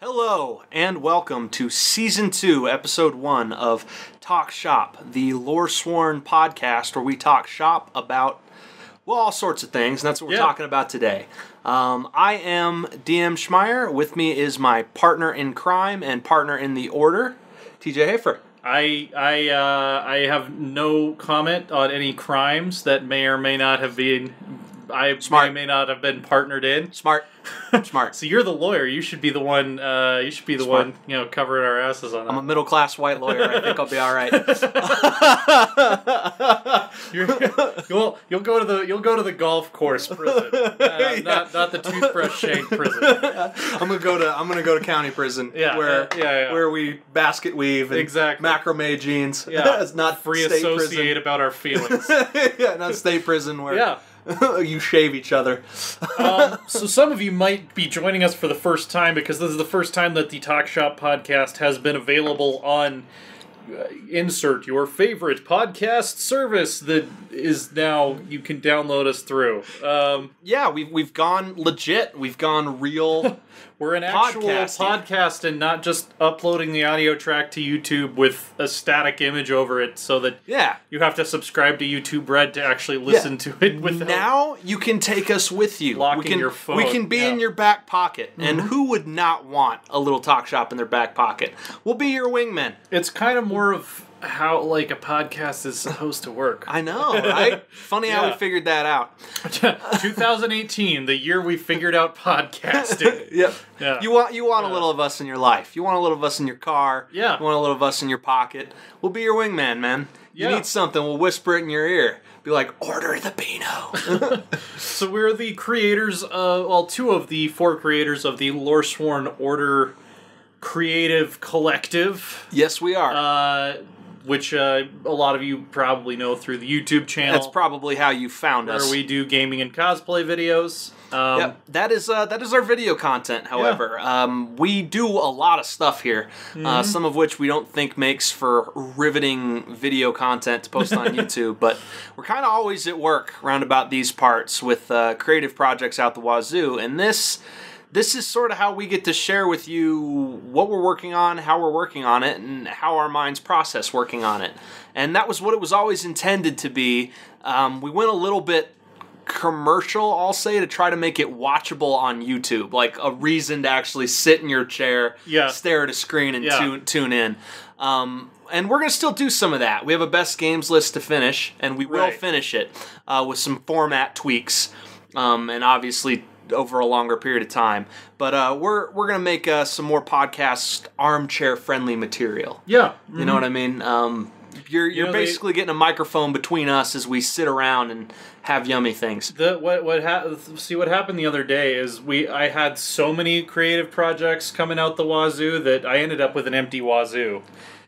Hello, and welcome to Season 2, Episode 1 of Talk Shop, the Loresworn podcast where we talk shop about, well, all sorts of things, and that's what we're talking about today. I am DM Schmeier. With me is my partner in crime and partner in the order, TJ Hafer. I have no comment on any crimes that may or may not have been... may not have been partnered in. Smart. So you're the lawyer. You should be the one. One. Covering our asses on that. I'm a middle class white lawyer. I think I'll be all right. You'll go to the golf course prison, not the toothbrush shank prison. I'm gonna go to county prison. Where we basket weave and macrame jeans. Yeah, it's not free state associate prison. about our feelings. Not state prison where you shave each other. So some of you might be joining us for the first time because this is the first time that the Talk Shop podcast has been available on insert your favorite podcast service that is now you can download us through. We've gone legit. We've gone real. We're an actual podcast and not just uploading the audio track to YouTube with a static image over it so that you have to subscribe to YouTube Red to actually listen to it. Now you can take us with you. Locking your phone. We can be in your back pocket. Mm-hmm. And who would not want a little talk shop in their back pocket? We'll be your wingmen. It's kind of more of how a podcast is supposed to work. I know, right? Funny how we figured that out. 2018, the year we figured out podcasting. Yep. Yeah. You want a little of us in your life. You want a little of us in your car. Yeah. You want a little of us in your pocket. We'll be your wingman, man. You need something, we'll whisper it in your ear. Be like, order the Beano. So we're the creators of, two of the four creators of the Loresworn Order Creative Collective. Yes, we are. Which a lot of you probably know through the YouTube channel. That's probably how you found us. Where we do gaming and cosplay videos. That is our video content, however. We do a lot of stuff here, some of which we don't think makes for riveting video content to post on YouTube, but we're kind of always at work round about these parts with creative projects out the wazoo, and this is sort of how we get to share with you what we're working on, how we're working on it, and how our minds process working on it. And that was what it was always intended to be. We went a little bit commercial, I'll say, to try to make it watchable on YouTube, like a reason to actually sit in your chair, stare at a screen, and tune in. And we're going to still do some of that. We have a best games list to finish, and we will finish it with some format tweaks, and obviously over a longer period of time. But we're going to make some more podcast armchair-friendly material. Yeah. Mm-hmm. You know what I mean? You're basically getting a microphone between us as we sit around and have yummy things. What happened the other day is I had so many creative projects coming out the wazoo that I ended up with an empty wazoo.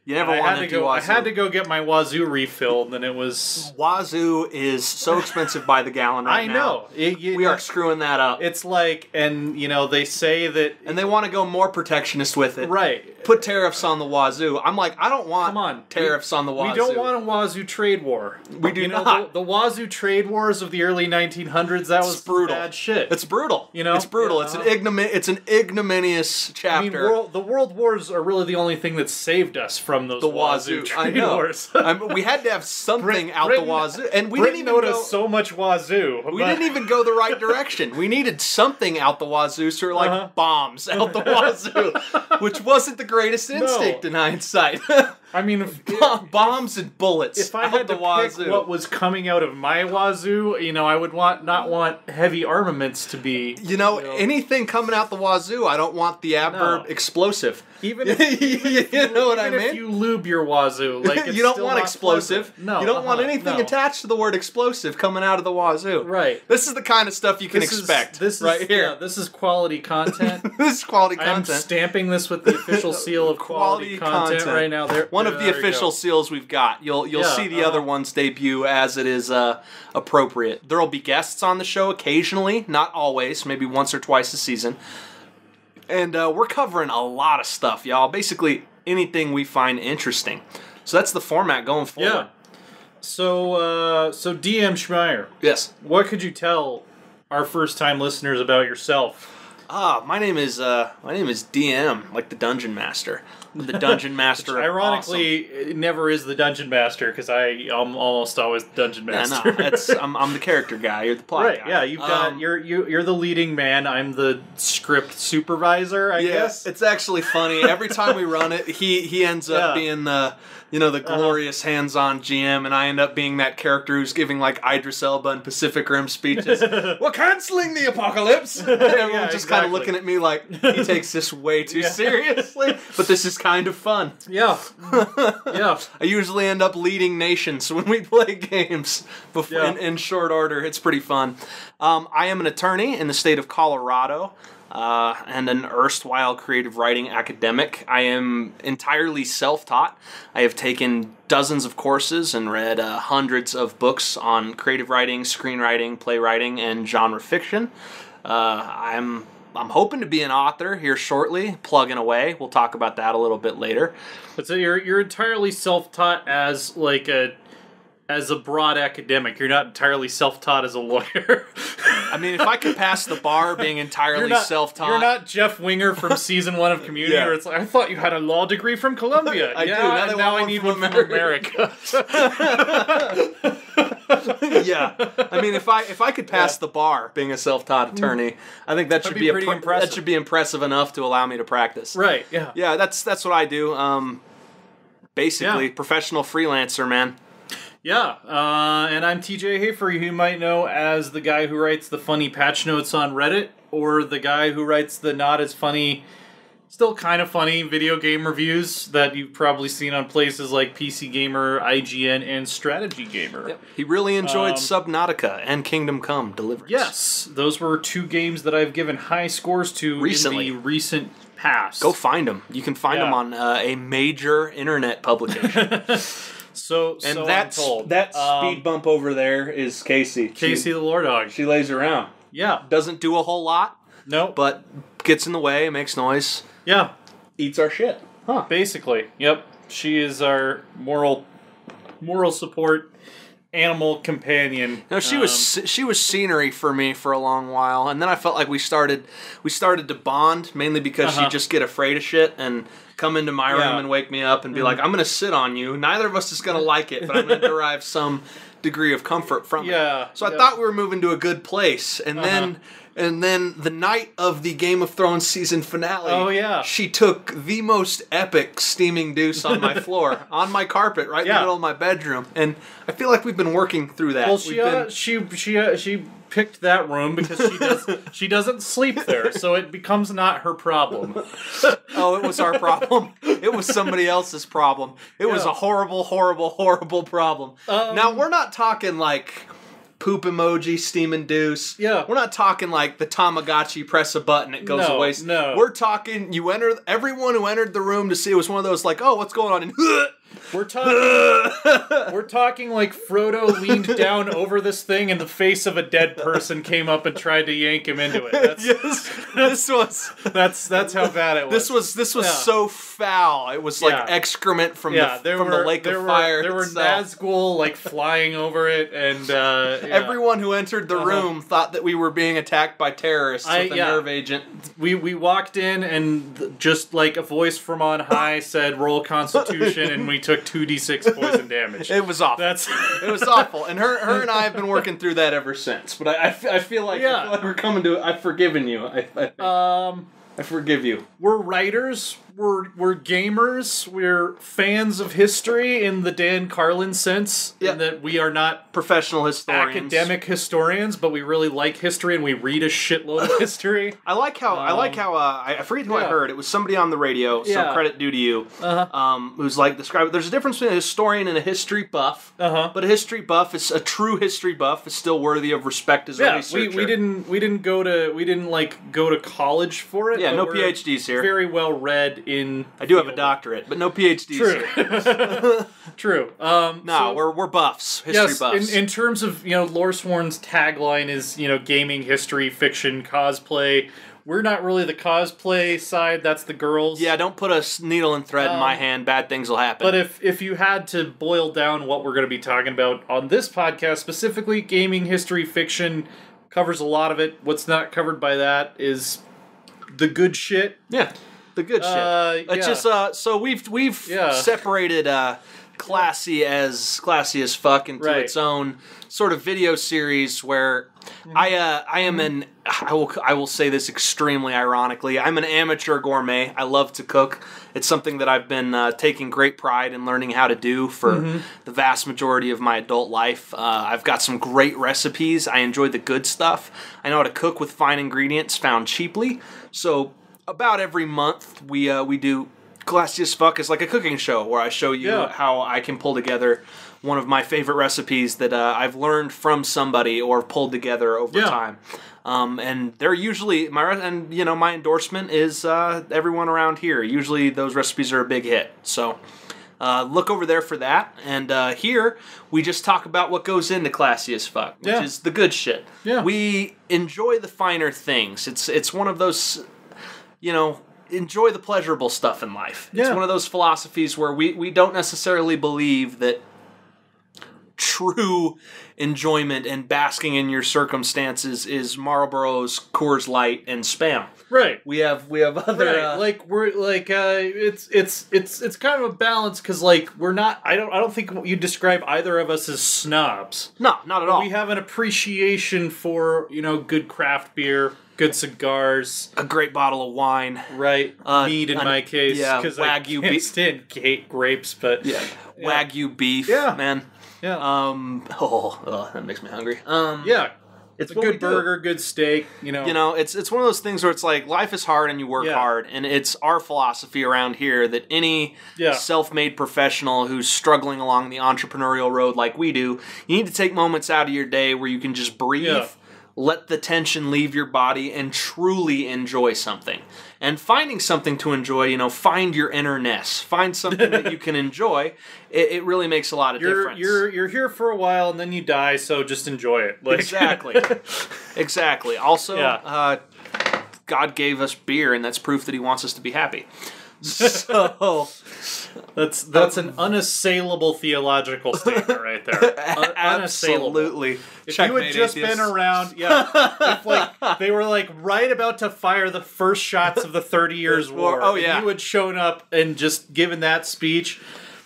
You never want to go. I had to go get my wazoo refilled, and it was... Wazoo is so expensive by the gallon right now. I know. We are screwing that up. It's like, and they say that... And they want to go more protectionist with it. Right. Put tariffs on the wazoo. I'm like, I don't want tariffs on the wazoo. We don't want a wazoo trade war. We do not. The wazoo trade wars of the early 1900s, that was brutal. Bad shit. It's brutal. It's brutal. It's an ignominious chapter. The world wars are really the only thing that saved us from those wazoo trade wars. We had to have something out the wazoo, and we didn't even notice so much wazoo. We didn't even go the right direction. We needed something out the wazoo, so like bombs out the wazoo, which wasn't the greatest instinct in hindsight. I mean, bombs and bullets. If I had to pick what was coming out of my wazoo, I would not want heavy armaments to be. Anything coming out the wazoo, I don't want the adverb explosive. Even if you know what I mean? If you lube your wazoo, you don't want explosive. No, you don't want anything attached to the word explosive coming out of the wazoo. Right. This is the kind of stuff you can expect. This right is, here. Yeah, this is quality content. This is quality content. I'm stamping this with the official seal of quality content right now. One of the official seals we've got. You'll see the other ones debut as it is appropriate. There will be guests on the show occasionally, not always, maybe once or twice a season. And we're covering a lot of stuff, y'all. Basically anything we find interesting. So that's the format going forward. Yeah. So DM Schmeier. Yes. What could you tell our first-time listeners about yourself? My name is DM, like the Dungeon Master. The Dungeon Master. Which ironically, it never is the Dungeon Master because I'm almost always the Dungeon Master. I'm the character guy. You're the plot guy. Yeah, you've got you're the leading man. I'm the script supervisor. I guess it's actually funny. Every time we run it, he ends up being the glorious hands-on GM, and I end up being that character who's giving like Idris Elba and Pacific Rim speeches. We're canceling the apocalypse. Everyone's just kind of looking at me like he takes this way too seriously, but this is kind of fun. Yeah. I usually end up leading nations when we play games in short order. It's pretty fun. I am an attorney in the state of Colorado. And an erstwhile creative writing academic. I am entirely self-taught. I have taken dozens of courses and read hundreds of books on creative writing, screenwriting, playwriting, and genre fiction. I'm hoping to be an author here shortly, plugging away. We'll talk about that a little bit later. But so you're entirely self-taught as a broad academic. You're not entirely self-taught as a lawyer. I mean, if I could pass the bar being entirely self-taught... You're not Jeff Winger from season 1 of Community, where it's like, I thought you had a law degree from Columbia. I do. Now I need one from America. Yeah. I mean, if I could pass the bar being a self-taught attorney, I think that should be pretty impressive. That should be impressive enough to allow me to practice. Right, yeah. Yeah, that's what I do. Basically, professional freelancer, man. Yeah, and I'm TJ Hafer, who you might know as the guy who writes the funny patch notes on Reddit, or the guy who writes the not as funny, still kind of funny video game reviews that you've probably seen on places like PC Gamer, IGN, and Strategy Gamer. Yep. He really enjoyed Subnautica and Kingdom Come Deliverance. Yes, those were two games that I've given high scores to recently. In the recent past. Go find them. You can find them on a major internet publication. So that speed bump over there is Casey. Casey the Lore Dog. She lays around. Yeah. Doesn't do a whole lot. No. But gets in the way, makes noise. Yeah. Eats our shit. Huh. Basically. Yep. She is our moral support animal companion. No, she was scenery for me for a long while, and then I felt like we started to bond, mainly because she'd just get afraid of shit and come into my room and wake me up and be like, I'm going to sit on you. Neither of us is going to like it, but I'm going to derive some degree of comfort from it. So I thought we were moving to a good place, and then the night of the Game of Thrones season finale, she took the most epic steaming deuce on my floor, on my carpet, right in the middle of my bedroom, and I feel like we've been working through that. Well, she picked that room because she doesn't sleep there, so it becomes not her problem. Oh, it was our problem. It was somebody else's problem. It was a horrible, horrible, horrible problem. Now, we're not talking like poop emoji, steam and deuce. Yeah. We're not talking like the Tamagotchi, press a button, it goes away. No. We're talking, everyone who entered the room to see it was one of those like, oh, what's going on? And we're talking like Frodo leaned down over this thing and the face of a dead person came up and tried to yank him into it. That's how bad it was. This was so foul. It was like excrement from the lake of fire. There were Nazgul like flying over it, and everyone who entered the room thought that we were being attacked by terrorists with a nerve agent. We walked in and just like a voice from on high said, "Roll Constitution," and we took 2d6 poison damage. It was awful. It was awful, and her and I have been working through that ever since. But I feel like we're coming to it. I've forgiven you. I forgive you. We're writers. We're gamers. We're fans of history in the Dan Carlin sense. Yep. In that we are not professional historians, academic historians, but we really like history and we read a shitload of history. I like how I forget who I heard. It was somebody on the radio. So credit due to you. Who's like described. There's a difference between a historian and a history buff. But a history buff is a true history buff is still worthy of respect as a researcher. We didn't go to college for it. Yeah, no PhDs here. Very well read. I do have a doctorate, but no PhDs. True. We're buffs, history buffs. In terms of Loresworn's tagline is gaming, history, fiction, cosplay. We're not really the cosplay side. That's the girls. Yeah, don't put a needle and thread in my hand. Bad things will happen. But if you had to boil down what we're going to be talking about on this podcast, specifically gaming, history, fiction, covers a lot of it. What's not covered by that is the good shit. Yeah, the good shit. It's just so we've separated classy as fuck into its own sort of video series where I will say this extremely ironically. I'm an amateur gourmet. I love to cook. It's something that I've been taking great pride in learning how to do for the vast majority of my adult life. I've got some great recipes. I enjoy the good stuff. I know how to cook with fine ingredients found cheaply. So about every month we do Classy as Fuck is like a cooking show where I show you how I can pull together one of my favorite recipes that I've learned from somebody or pulled together over time. And they're usually my endorsement is everyone around here. Usually those recipes are a big hit. So look over there for that. And here we just talk about what goes into Classy as Fuck, which is the good shit. Yeah. We enjoy the finer things. It's one of those, enjoy the pleasurable stuff in life. It's one of those philosophies where we don't necessarily believe that true enjoyment and basking in your circumstances is Marlboro's, Coors Light, and Spam. Right. We have other it's kind of a balance because we're not. I don't think you describe either of us as snobs. No, not at all. We have an appreciation for good craft beer. Good cigars, a great bottle of wine, right? Mead in my case, because Wagyu beef. Stand grapes, but Wagyu beef, man. Yeah. That makes me hungry. It's a good burger, good steak. It's one of those things where it's like life is hard and you work hard, and it's our philosophy around here that any self-made professional who's struggling along the entrepreneurial road like we do, you need to take moments out of your day where you can just breathe. Yeah. Let the tension leave your body and truly enjoy something. And finding something to enjoy, find your inner nest. Find something that you can enjoy. It really makes a lot of difference. You're here for a while and then you die, so just enjoy it. Exactly. Exactly. Also, God gave us beer, and that's proof that he wants us to be happy. So that's an unassailable theological statement right there. Absolutely. If you had just been around, if they were right about to fire the first shots of the 30 Years' War, and you had shown up and just given that speech,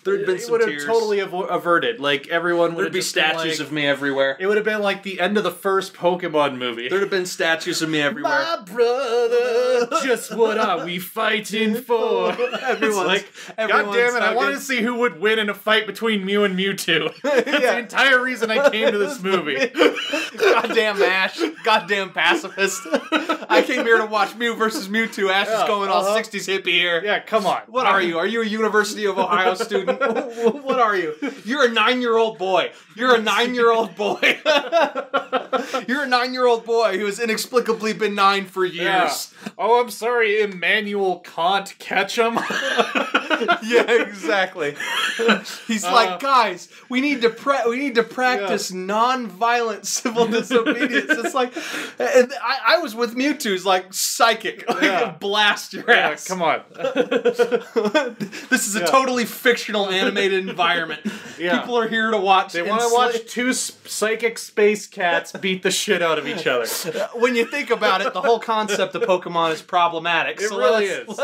there'd been some tears. Totally averted. Everyone would There'd be statues of me everywhere. It would have been like the end of the first Pokemon movie. There'd have been statues of me everywhere. My brother, just what are we fighting for? Everyone's God damn it, I wanted to see who would win in a fight between Mew and Mewtwo. That's the entire reason I came to this movie. Goddamn Ash. Goddamn pacifist. I came here to watch Mew versus Mewtwo. Ash is going all 60s hippie here. Yeah, come on. What are you? Are you a University of Ohio student? What are you? You're a 9-year-old boy. You're a 9-year-old boy. You're a 9-year-old boy who has inexplicably been 9 for years. Yeah. Oh, I'm sorry, Immanuel Kant Ketchum. Yeah, exactly. He's like, guys, we need to practice non-violent civil disobedience. It's like, and I was with Mewtwo's psychic, blast your ass. Come on. This is a totally fictional animated environment. People are here to watch. They want to watch two psychic space cats beat the shit out of each other. When you think about it, the whole concept of Pokemon is problematic. It really is.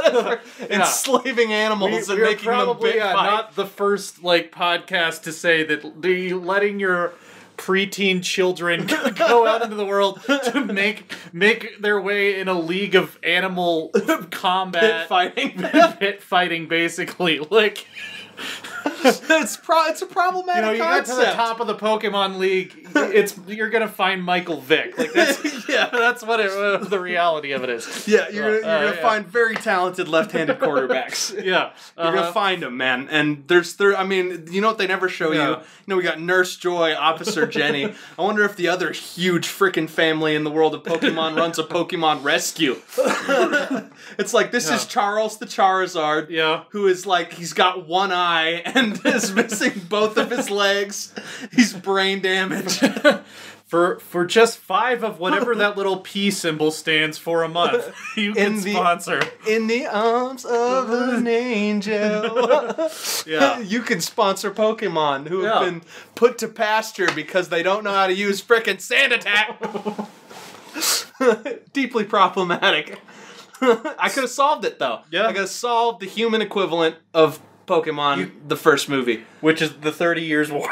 Enslaving animals and making them big fight. Not the first podcast to say that letting your preteen children go out into the world to make their way in a league of animal combat pit fighting basically it's a problematic you got to the top of the Pokemon League, you're gonna find Michael Vick. That's what the reality of it is. Yeah, you're gonna find very talented left-handed quarterbacks. Yeah, you're gonna find them, man. And I mean, you know what they never show you? We got Nurse Joy, Officer Jenny. I wonder if the other huge freaking family in the world of Pokemon runs a Pokemon rescue. It's this is Charles the Charizard, who is he's got one eye and is missing both of his legs. He's brain damaged. For just 5 of whatever that little P symbol stands for a month, you can sponsor. In the arms of an angel. You can sponsor Pokemon who have been put to pasture because they don't know how to use frickin' Sand Attack. Deeply problematic. I could have solved it, though. Yeah. I could have solved the human equivalent of Pokemon, the first movie. Which is the 30 Years' War.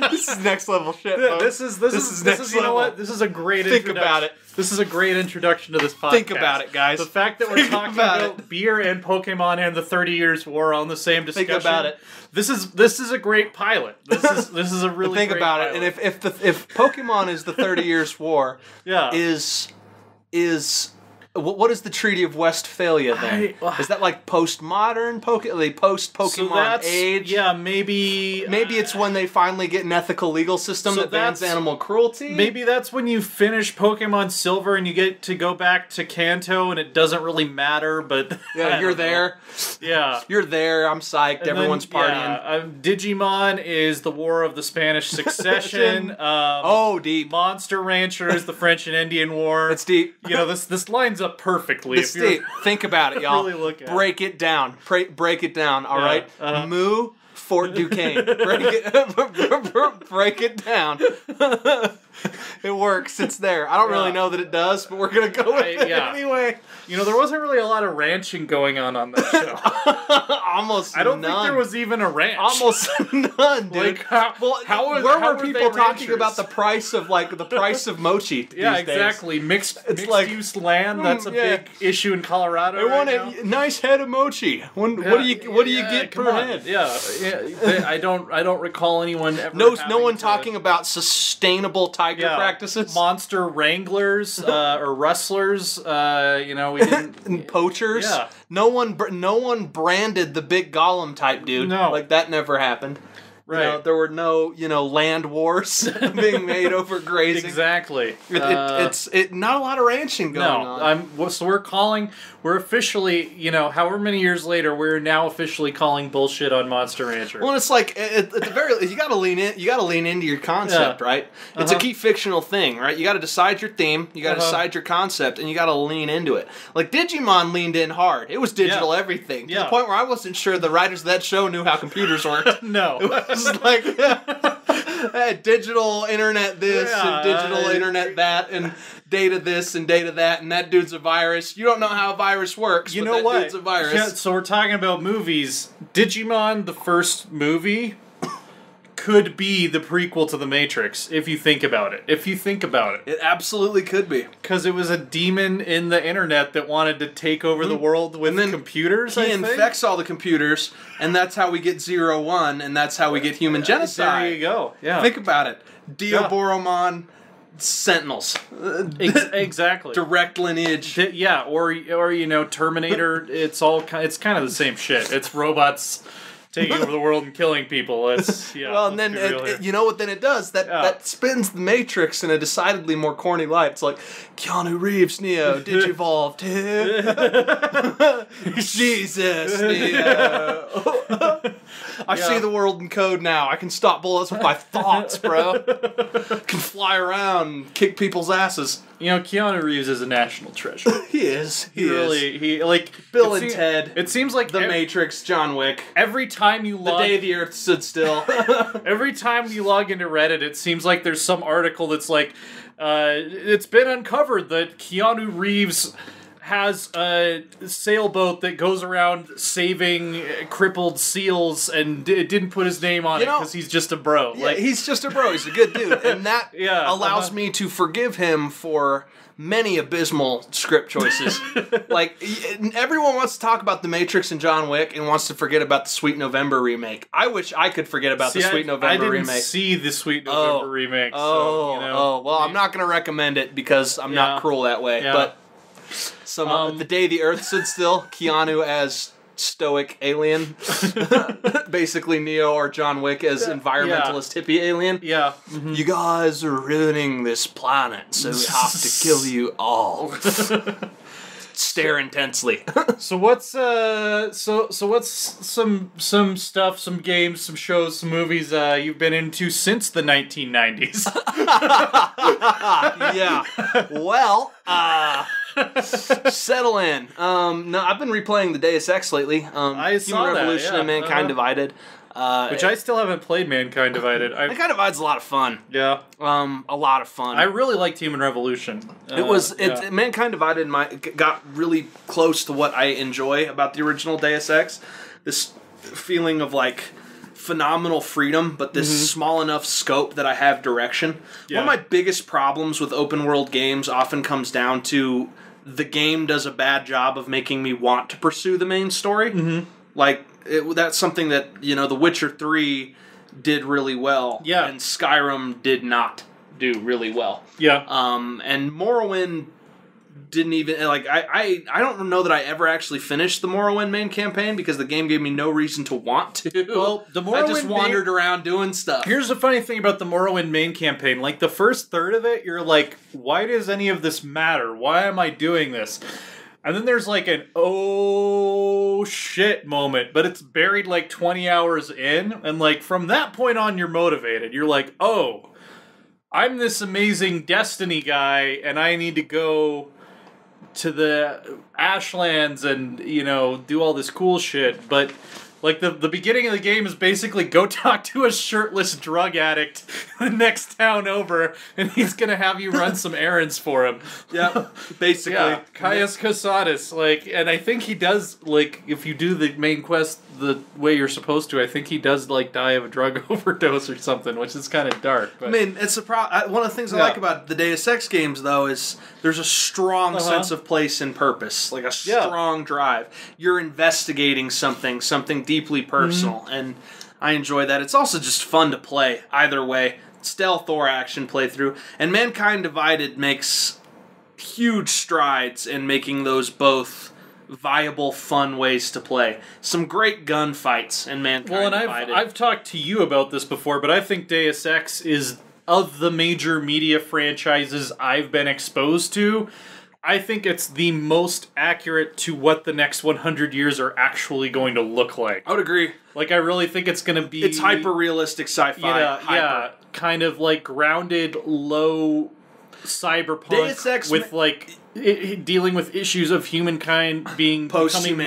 This is next level shit, folks. This is next level. You know what? This is a great Think introduction. about it. This is a great introduction to this podcast. Think about it, guys. The fact that we're talking about beer and Pokemon and the 30 Years' War on the same discussion. Think about it. This is a great pilot. This is a really Think great about pilot. it. And if Pokemon is the 30 Years' War, Yeah. what is the Treaty of Westphalia then? Is that like postmodern post-Pokemon age? Yeah, maybe Maybe it's when they finally get an ethical legal system that bans animal cruelty? Maybe that's when you finish Pokemon Silver and you get to go back to Kanto and it doesn't really matter, but... Yeah, you're there. Yeah. You're there, I'm psyched, everyone's partying. Yeah, Digimon is the War of the Spanish Succession. Deep. Monster Rancher is the French and Indian War. It's deep. You know, this lines up perfectly. It's deep. Think about it, y'all. Really look at break it down. Break it down, all right? Moo, Fort Duquesne. Break it down. It works. It's there. I don't really know that it does, but we're going to go with it anyway. You know, there wasn't really a lot of ranching going on that show. Almost I don't none. think there was even a ranch. Almost none, dude. Like, how were they people talking ranchers? about the price of mochi? Yeah, these days? exactly. Mixed like, use land. That's a big issue in Colorado. I want a nice head of mochi. What do you get per head? Yeah. I don't recall anyone ever. No one talking about sustainable tiger practices. Monster wranglers or rustlers. You know, we didn't. And poachers. Yeah. No one branded the big golem type dude. No. Like that never happened. Right. You know, there were no, land wars being made over grazing. Exactly. It's not a lot of ranching going on. So we're officially, however many years later, we're now officially calling bullshit on Monster Rancher. Well, it's like at the very least, you got to lean into your concept, right? It's a key fictional thing, right? You got to decide your theme, you got to decide your concept, and you got to lean into it. Like Digimon leaned in hard. It was digital everything to the point where I wasn't sure the writers of that show knew how computers worked. No. It was like digital internet this and digital internet that and data this and data that, and that dude's a virus. You don't know how a virus works, you but know that what? dude's a virus. Yeah, so we're talking about movies. Digimon, the first movie, could be the prequel to The Matrix, if you think about it. It absolutely could be. Because it was a demon in the internet that wanted to take over the world with computers, He infects all the computers, and that's how we get 0-1, and that's how we get human genocide. There you go. Yeah. Think about it. Dioboromon, Sentinels. Exactly. Direct lineage. Or Terminator. It's kind of the same shit. It's robots taking over the world and killing people. It's well, and then you know what? Then it does that spins the Matrix in a decidedly more corny light. It's like Keanu Reeves, Neo, Digivolve, Jesus, Neo. I see the world in code now. I can stop bullets with my thoughts, bro. Can fly around and kick people's asses. Keanu Reeves is a national treasure. He is. He Bill and Ted. It seems like The Matrix, John Wick. Every time you log... The day the Earth stood still. Every time you log into Reddit, it seems like there's some article that's like, it's been uncovered that Keanu Reeves has a sailboat that goes around saving crippled seals and didn't put his name on it because he's just a bro. Yeah, he's just a bro. He's a good dude. And that allows me to forgive him for many abysmal script choices. Like, everyone wants to talk about The Matrix and John Wick and wants to forget about the Sweet November remake. I wish I could forget about the Sweet November remake. I didn't see the Sweet November remake. Well, I'm not going to recommend it because I'm not cruel that way. Yeah. But the day the Earth stood still, Keanu as stoic alien, basically Neo or John Wick as environmentalist hippie alien. Yeah. Mm-hmm. You guys are ruining this planet, so we have to kill you all. Stare intensely. So what's some stuff, some games, some shows, some movies you've been into since the 1990s? Yeah. Well, settle in. No, I've been replaying the Deus Ex lately. I saw Human Revolution and Mankind Divided. Which I still haven't played Mankind Divided. Mankind Divided's a lot of fun. Yeah. A lot of fun. I really liked Human Revolution. Mankind Divided got really close to what I enjoy about the original Deus Ex. This feeling of like phenomenal freedom, but this small enough scope that I have direction. Yeah. One of my biggest problems with open world games often comes down to the game does a bad job of making me want to pursue the main story. Like, that's something that, The Witcher 3 did really well. Yeah. And Skyrim did not do really well. Yeah. And Morrowind didn't even, like, I don't know that I ever actually finished the Morrowind main campaign because the game gave me no reason to want to. Well, the Morrowind I just wandered around doing stuff. Here's the funny thing about the Morrowind main campaign. Like, the first third of it, you're like, why does any of this matter? Why am I doing this? And then there's like an oh shit moment, but it's buried like 20 hours in, and like from that point on you're motivated. You're like, oh, I'm this amazing Destiny guy, and I need to go to the Ashlands and, do all this cool shit, but like the beginning of the game is basically go talk to a shirtless drug addict the next town over, and he's gonna have you run some errands for him. Yeah, basically. Yeah, Caius Casadus, and I think he does, if you do the main quest the way you're supposed to, I think he does, die of a drug overdose or something, which is kind of dark. But. I mean, it's one of the things I like about the Deus Ex games, though, is there's a strong sense of place and purpose, like a strong drive. You're investigating something deeply personal, and I enjoy that. It's also just fun to play, either way. Stealth or action playthrough. And Mankind Divided makes huge strides in making those both viable, fun ways to play. Some great gunfights in Mankind Divided. I've talked to you about this before, but I think Deus Ex is, of the major media franchises I've been exposed to, I think it's the most accurate to what the next 100 years are actually going to look like. I would agree. I really think it's going to be... It's hyper-realistic sci-fi. Yeah, kind of grounded, low cyberpunk Deus Ex with, dealing with issues of humankind becoming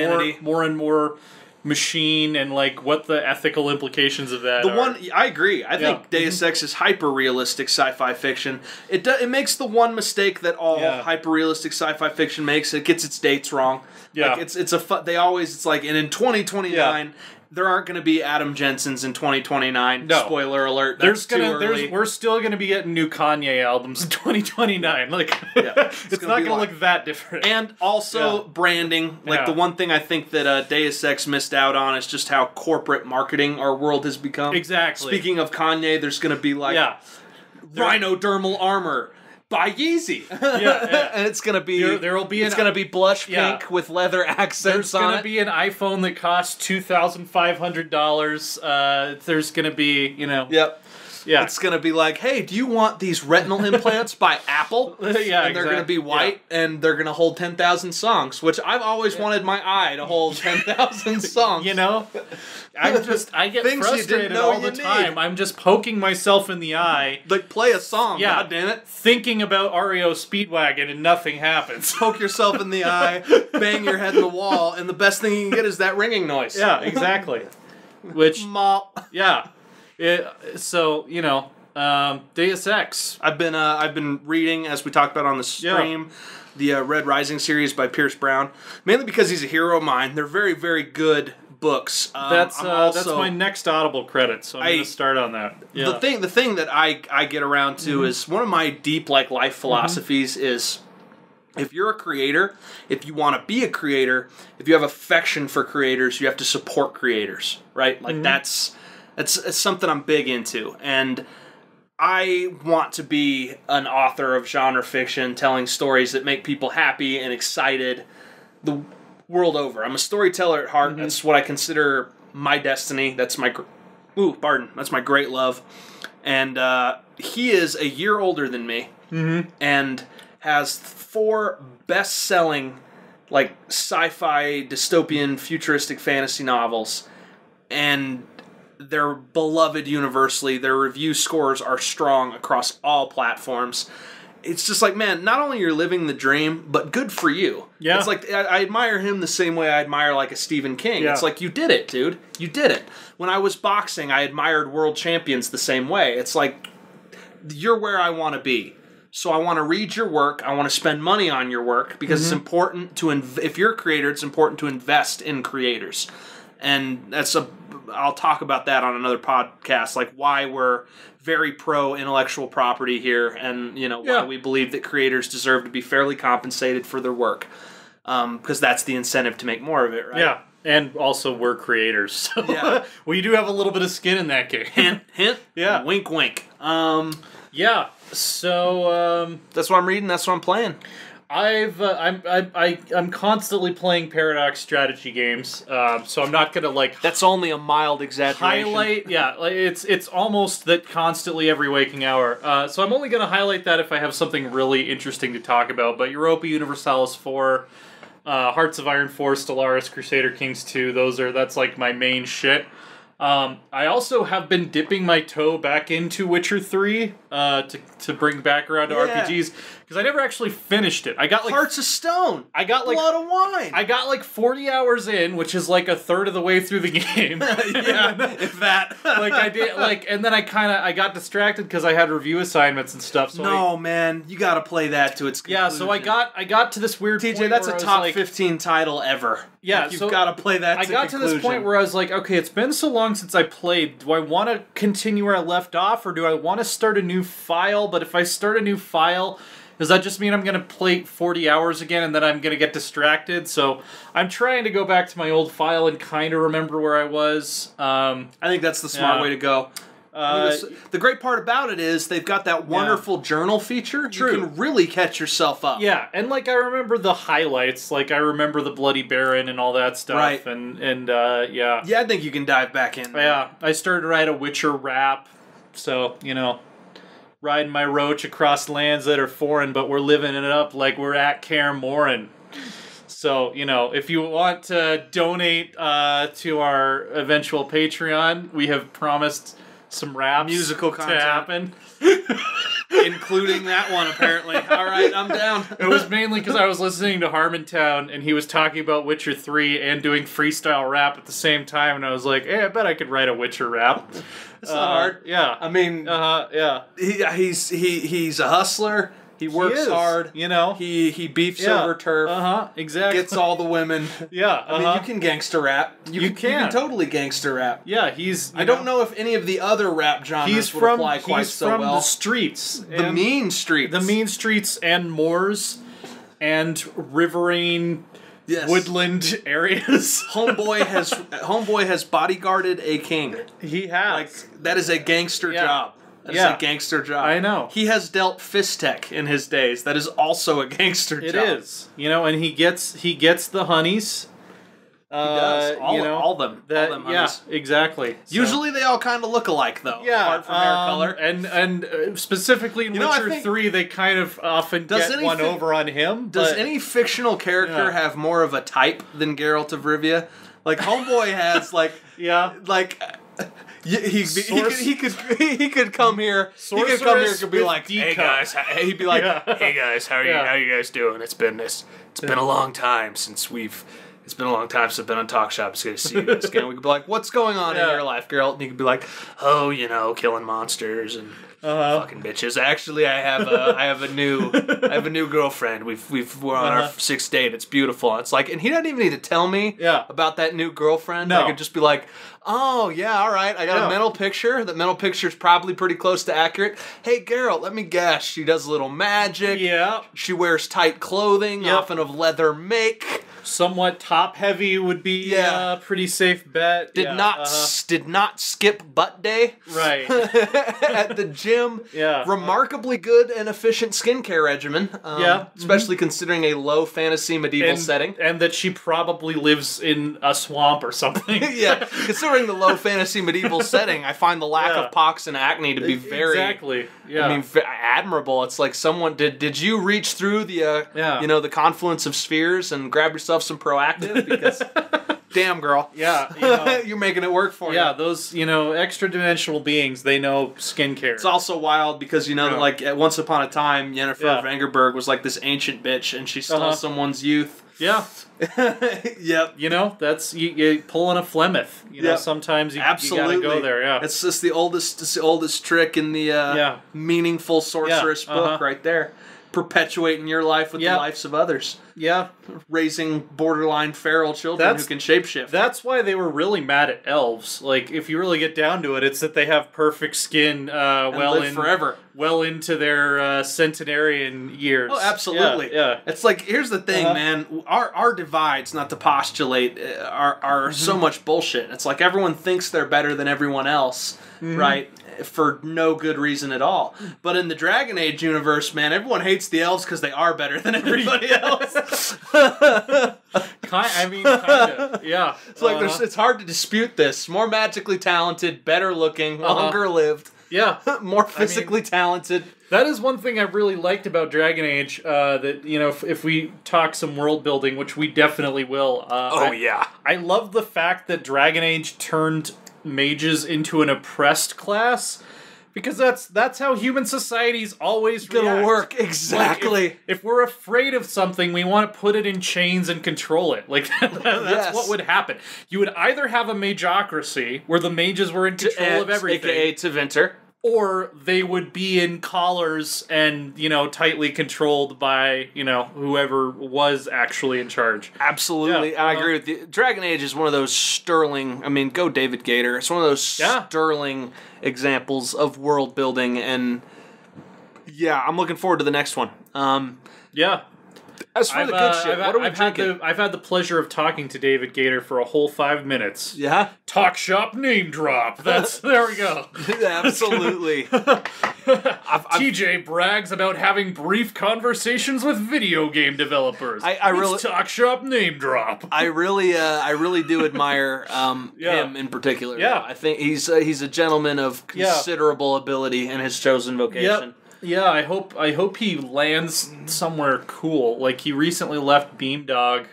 more and more machine, and what the ethical implications of that are. I agree. I think Deus Ex is hyper-realistic sci-fi fiction. It makes the one mistake that all hyper-realistic sci-fi fiction makes. It gets its dates wrong. Yeah. And in 2029 there aren't going to be Adam Jensen's in 2029. No. Spoiler alert. We're still going to be getting new Kanye albums in 2029. It's not going to look that different. And also branding. The one thing I think that Deus Ex missed out on is just how corporate marketing our world has become. Exactly. Speaking of Kanye, there's going to be rhinodermal armor. By Yeezy. And it's going to be it's going to be blush pink with leather accents on it. There's going to be an iPhone that costs $2,500. There's going to be, Yep. Yeah. It's going to be hey, do you want these retinal implants by Apple? And they're going to be white, and they're going to hold 10,000 songs, which I've always wanted my eye to hold 10,000 songs. I get frustrated all the time. I'm just poking myself in the eye. Play a song, God damn it. Thinking about REO Speedwagon, and nothing happens. Poke yourself in the eye, bang your head in the wall, and the best thing you can get is that ringing noise. Yeah, exactly. Which, Mop. Yeah. Deus Ex. I've been reading, as we talked about on the stream, the Red Rising series by Pierce Brown, mainly because he's a hero of mine. They're very, very good books. That's my next Audible credit, so I'm going to start on that. Yeah. The thing that I get around to is one of my deep life philosophies is, if you're a creator, if you want to be a creator, if you have affection for creators, you have to support creators, right? That's something I'm big into, and I want to be an author of genre fiction, telling stories that make people happy and excited the world over. I'm a storyteller at heart. That's what I consider my destiny. That's my that's my great love. And he is a year older than me, and has 4 best-selling sci-fi dystopian futuristic fantasy novels, and they're beloved universally. Their review scores are strong across all platforms. it's just like, man, not only you're living the dream, but good for you. Yeah. It's like, I admire him the same way I admire, like, a Stephen King. Yeah. It's like, you did it, dude. You did it. When I was boxing, I admired world champions the same way. It's like, you're where I want to be. So I want to read your work. I want to spend money on your work because it's important to, if you're a creator, it's important to invest in creators. And I'll talk about that on another podcast, like why we're very pro intellectual property here, and why we believe that creators deserve to be fairly compensated for their work, because that's the incentive to make more of it, right? Yeah, and also we're creators, so yeah. We do have a little bit of skin in that game. Hint, hint. Yeah, wink, wink. Yeah. So that's what I'm reading. That's what I'm playing. I'm constantly playing Paradox strategy games, so I'm not gonna like. That's only a mild exaggeration. Highlight, yeah, like it's almost that constantly every waking hour. So I'm only gonna highlight that if I have something really interesting to talk about. But Europa Universalis 4, Hearts of Iron 4, Stellaris, Crusader Kings 2. That's like my main shit. I also have been dipping my toe back into Witcher 3 to bring back around to RPGs, because I never actually finished it. I got like Hearts of Stone. I got like Blood of Wine. I got like 40 hours in, which is like a third of the way through the game. Yeah, if that. Like I did, and then I got distracted because I had review assignments and stuff. So man, you got to play that to its conclusion. Yeah, so I got to this weird TJ, point that's where a I was top like, 15 title ever. Yeah, you've got to play that. I got to this point where I was like, okay, it's been so long since I played. Do I want to continue where I left off, or do I want to start a new file? But if I start a new file, does that just mean I'm going to play 40 hours again and then I'm going to get distracted? So I'm trying to go back to my old file and kind of remember where I was. I think that's the smart way to go. The great part about it is they've got that wonderful journal feature. True. You can really catch yourself up. Yeah, and like I remember the highlights, like I remember the Bloody Baron and all that stuff. Right. And yeah. Yeah, I think you can dive back in. Yeah, I started to write a Witcher rap, so, riding my roach across lands that are foreign, but we're living it up like we're at Kaer Morhen. So, if you want to donate to our eventual Patreon, we have promised some raps musical content to happen. Including that one, apparently. All right, I'm down. It was mainly because I was listening to Harmontown, and he was talking about Witcher 3 and doing freestyle rap at the same time, and I was like, hey, I bet I could write a Witcher rap. It's not hard. Yeah. I mean, yeah. He's a hustler. He works hard. He beefs over turf. Exactly. Gets all the women. Yeah. I mean, you can gangster rap. You can totally gangster rap. Yeah, I don't know if any of the other rap genres would apply quite so well. He's from the streets. The mean streets. The mean streets and moors and riverine woodland areas. Homeboy has bodyguarded a king. He has. Like, that is a gangster job. That is a gangster job. I know. He has dealt Fistech in his days. That is also a gangster job. It is. And he gets the honeys. He does. All of them. All them honeys. Yeah, exactly. Usually they all kind of look alike, though. Yeah. Apart from hair color. And specifically in Witcher 3, they kind of often get one over on him. Does any fictional character have more of a type than Geralt of Rivia? Like, Homeboy has, like... Yeah. Like... He could come here. He could come here. Could be like, hey guys. He'd be like, hey guys, how are you guys doing? It's been a long time since I've been on Talk Shop. It's good to see you guys again. We could be like, what's going on in your life, Geralt? And he could be like, oh, killing monsters and fucking bitches. Actually, I have a new girlfriend. We're on our 6th date. It's beautiful. And it's like, and he doesn't even need to tell me about that new girlfriend. No. I could just be like, oh yeah, all right. I got a mental picture. That mental picture's probably pretty close to accurate. Hey, Geralt, let me guess. She does a little magic. Yeah. She wears tight clothing, often of leather make. Somewhat top heavy would be a pretty safe bet. Did not skip butt day. Right. At the gym. Yeah. Remarkably good and efficient skincare regimen. Especially considering a low fantasy medieval setting. And that she probably lives in a swamp or something. Yeah. Considering the low fantasy medieval setting, I find the lack of pox and acne to be very admirable. It's like someone did you reach through the the confluence of spheres and grab yourself some Proactive, because Damn, girl. Yeah. You're making it work for you. Yeah, those, extra-dimensional beings, they know skincare. It's also wild because, like, at once upon a time, Yennefer Vangerberg was like this ancient bitch, and she stole someone's youth. Yeah. Yep. That's you pulling a Flemeth. Sometimes you gotta go there. Yeah. It's just the oldest trick in the meaningful sorceress book right there. Perpetuating your life with the lives of others. Yeah. Raising borderline feral children who can shapeshift. That's why they were really mad at elves. Like, if you really get down to it, it's that they have perfect skin forever. Well into their centenarian years. Oh, absolutely. Yeah. It's like, here's the thing, man. Our divides, not to postulate, are so much bullshit. It's like everyone thinks they're better than everyone else, right? For no good reason at all. But in the Dragon Age universe, man, everyone hates the elves because they are better than everybody else. Kind of. Yeah. It's like it's hard to dispute this. More magically talented, better looking, longer lived. Yeah. More physically talented. That is one thing I really liked about Dragon Age, that, if we talk some world building, which we definitely will. I love the fact that Dragon Age turned mages into an oppressed class, because that's how human society's always gonna work. Exactly. Like, if we're afraid of something, we want to put it in chains and control it. Like, that's what would happen. You would either have a magocracy where the mages were in control of everything, aka Tevinter, or they would be in collars and, tightly controlled by, whoever was actually in charge. Absolutely. Yeah. I agree with you. Dragon Age is one of those sterling, go David Gator. It's one of those sterling examples of world building, and I'm looking forward to the next one. As for the good shit, what are we drinking? I've had the pleasure of talking to David Gator for a whole 5 minutes. Yeah? Talk shop name drop. There we go. Absolutely. TJ brags about having brief conversations with video game developers. I really talk shop name drop. I really do admire him in particular. Yeah. I think he's a gentleman of considerable ability in his chosen vocation. Yep. Yeah, I hope he lands somewhere cool. Like, he recently left Beamdog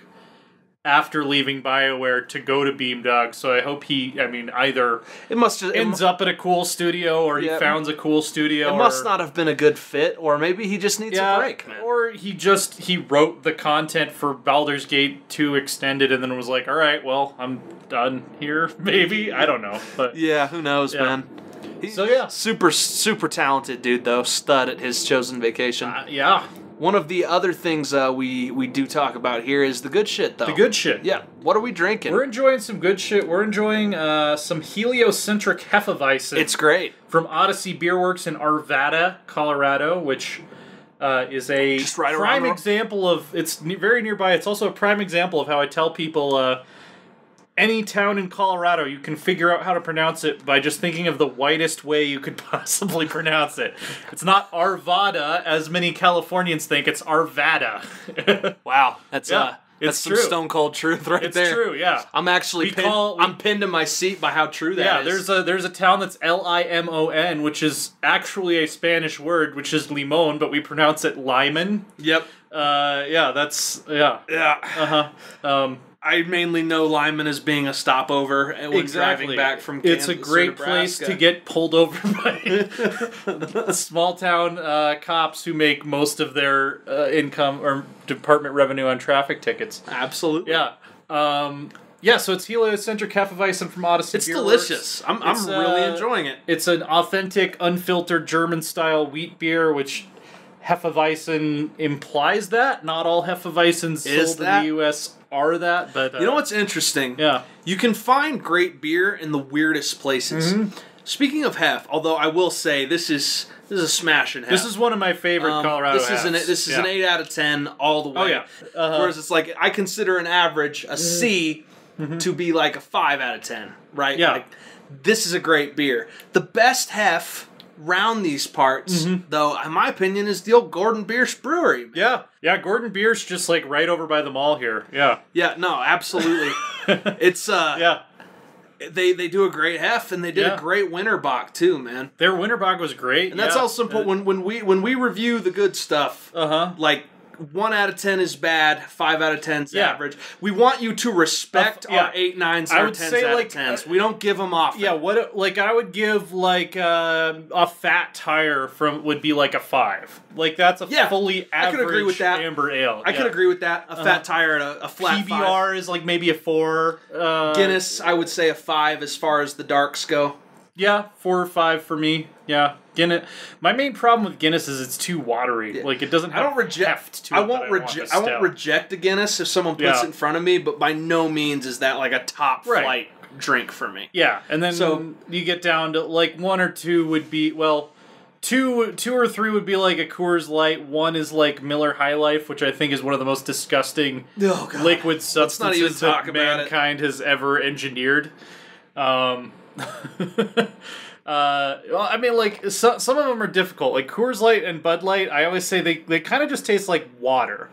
after leaving BioWare to go to Beamdog, so I hope he, either ends up at a cool studio, or he founds a cool studio. It must not have been a good fit, or maybe he just needs a break, man. Or he wrote the content for Baldur's Gate 2 Extended and then was like, alright, well, I'm done here, maybe? I don't know. But yeah, who knows, man. He's super talented dude, though. Stud at his chosen vacation. One of the other things we do talk about here is the good shit, though. The good shit. Yeah. What are we drinking? We're enjoying some good shit. We're enjoying some heliocentric Hefeweizen. It's great. From Odyssey Beerworks in Arvada, Colorado, which is a prime example of... It's very nearby. It's also a prime example of how I tell people... any town in Colorado, you can figure out how to pronounce it by just thinking of the whitest way you could possibly pronounce it. It's not Arvada, as many Californians think. It's Arvada. Wow, that's some stone cold truth there. It's true, yeah. I'm actually pinned in my seat by how true that is. Yeah, there's a town that's Limon, which is actually a Spanish word, which is limon, but we pronounce it Lyman. Yep. Yeah. I mainly know Lyman as being a stopover when driving back from Kansas. It's a great place to get pulled over by small town cops who make most of their income or department revenue on traffic tickets. Absolutely. Yeah. So it's heliocentric Hefeweizen from Odyssey It's Beerworks. delicious. I'm really enjoying it. It's an authentic, unfiltered German-style wheat beer, which Hefeweizen implies that. Not all Hefeweizens sold in the U.S. are that, but... you know what's interesting? Yeah. You can find great beer in the weirdest places. Mm-hmm. Speaking of Hef, although I will say this is a smash in Hef. This is one of my favorite Colorado Hefs. This is an 8 out of 10 all the way. Oh, yeah. Whereas it's like, I consider an average, a C, to be like a 5 out of 10, right? Yeah. Like, this is a great beer. The best Hef... round these parts, though, in my opinion, is the old Gordon Bierce Brewery. Man. Yeah, Gordon Bierce just like right over by the mall here. Yeah, no, absolutely. It's they do a great Hef, and they did a great Winterbach too, man. Their Winterbach was great, and that's also important when we review the good stuff. Like 1 out of 10 is bad, 5 out of 10 is average. We want you to respect our 8, 9s, and our 10s out of 10s. We don't give them off. Yeah, I would give like a fat tire would be like a 5. Like that's a fully average I could agree with that. amber ale. I could agree with that. A fat tire and a flat PBR 5. is like maybe a 4. Guinness, I would say a 5 as far as the darks go. Yeah, 4 or 5 for me. Yeah, Guinness. My main problem with Guinness is it's too watery. Yeah. Like it doesn't have heft to it. I won't reject a Guinness if someone puts it in front of me, but by no means is that like a top flight drink for me. Yeah, and then you get down to like 1 or 2 would be two or 3 would be like a Coors Light. 1 is like Miller High Life, which I think is one of the most disgusting liquid substances that mankind has ever engineered. I mean, like, some of them are difficult. Like, Coors Light and Bud Light, I always say they kind of just taste like water.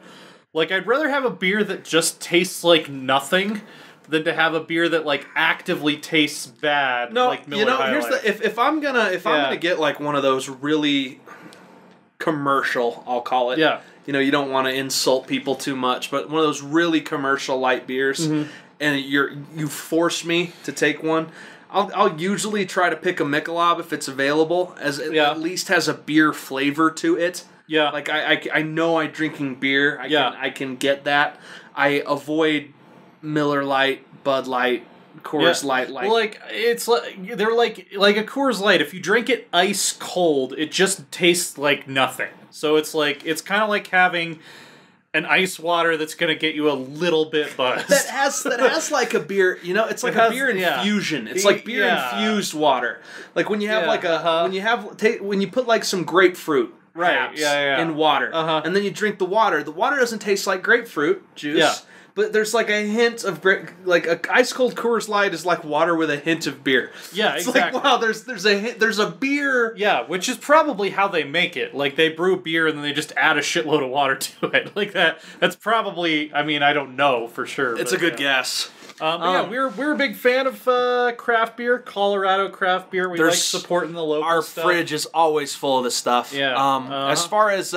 Like, I'd rather have a beer that just tastes like nothing than to have a beer that, like, actively tastes bad, like Miller High here's Life. If I'm gonna get, like, one of those really commercial, I'll call it. Yeah. You know, you don't want to insult people too much, but one of those really commercial light beers, and you force me to take one, I'll usually try to pick a Michelob if it's available, as it at least has a beer flavor to it. Yeah. Like, I know I'm drinking beer. I can get that. I avoid Miller Lite, Bud Light, Coors Light. Well, like, it's like, they're like a Coors Light. If you drink it ice cold, it just tastes like nothing. So it's like, it's kind of like having an ice water that's going to get you a little bit buzzed. That has like a beer, you know, it's like a beer infusion. It's like beer infused water. Like when you have when you put like some grapefruit in water, and then you drink the water doesn't taste like grapefruit juice. But there's like a hint of like a ice cold Coors Light is like water with a hint of beer. Yeah, it's exactly. Like, wow, there's a beer. Yeah, which is probably how they make it. Like they brew beer and then they just add a shitload of water to it. Like that. That's probably. I mean, I don't know for sure. It's a good guess. But we're a big fan of craft beer, Colorado craft beer. We like supporting the local Our stuff. fridge is always full of this stuff. Yeah. As far as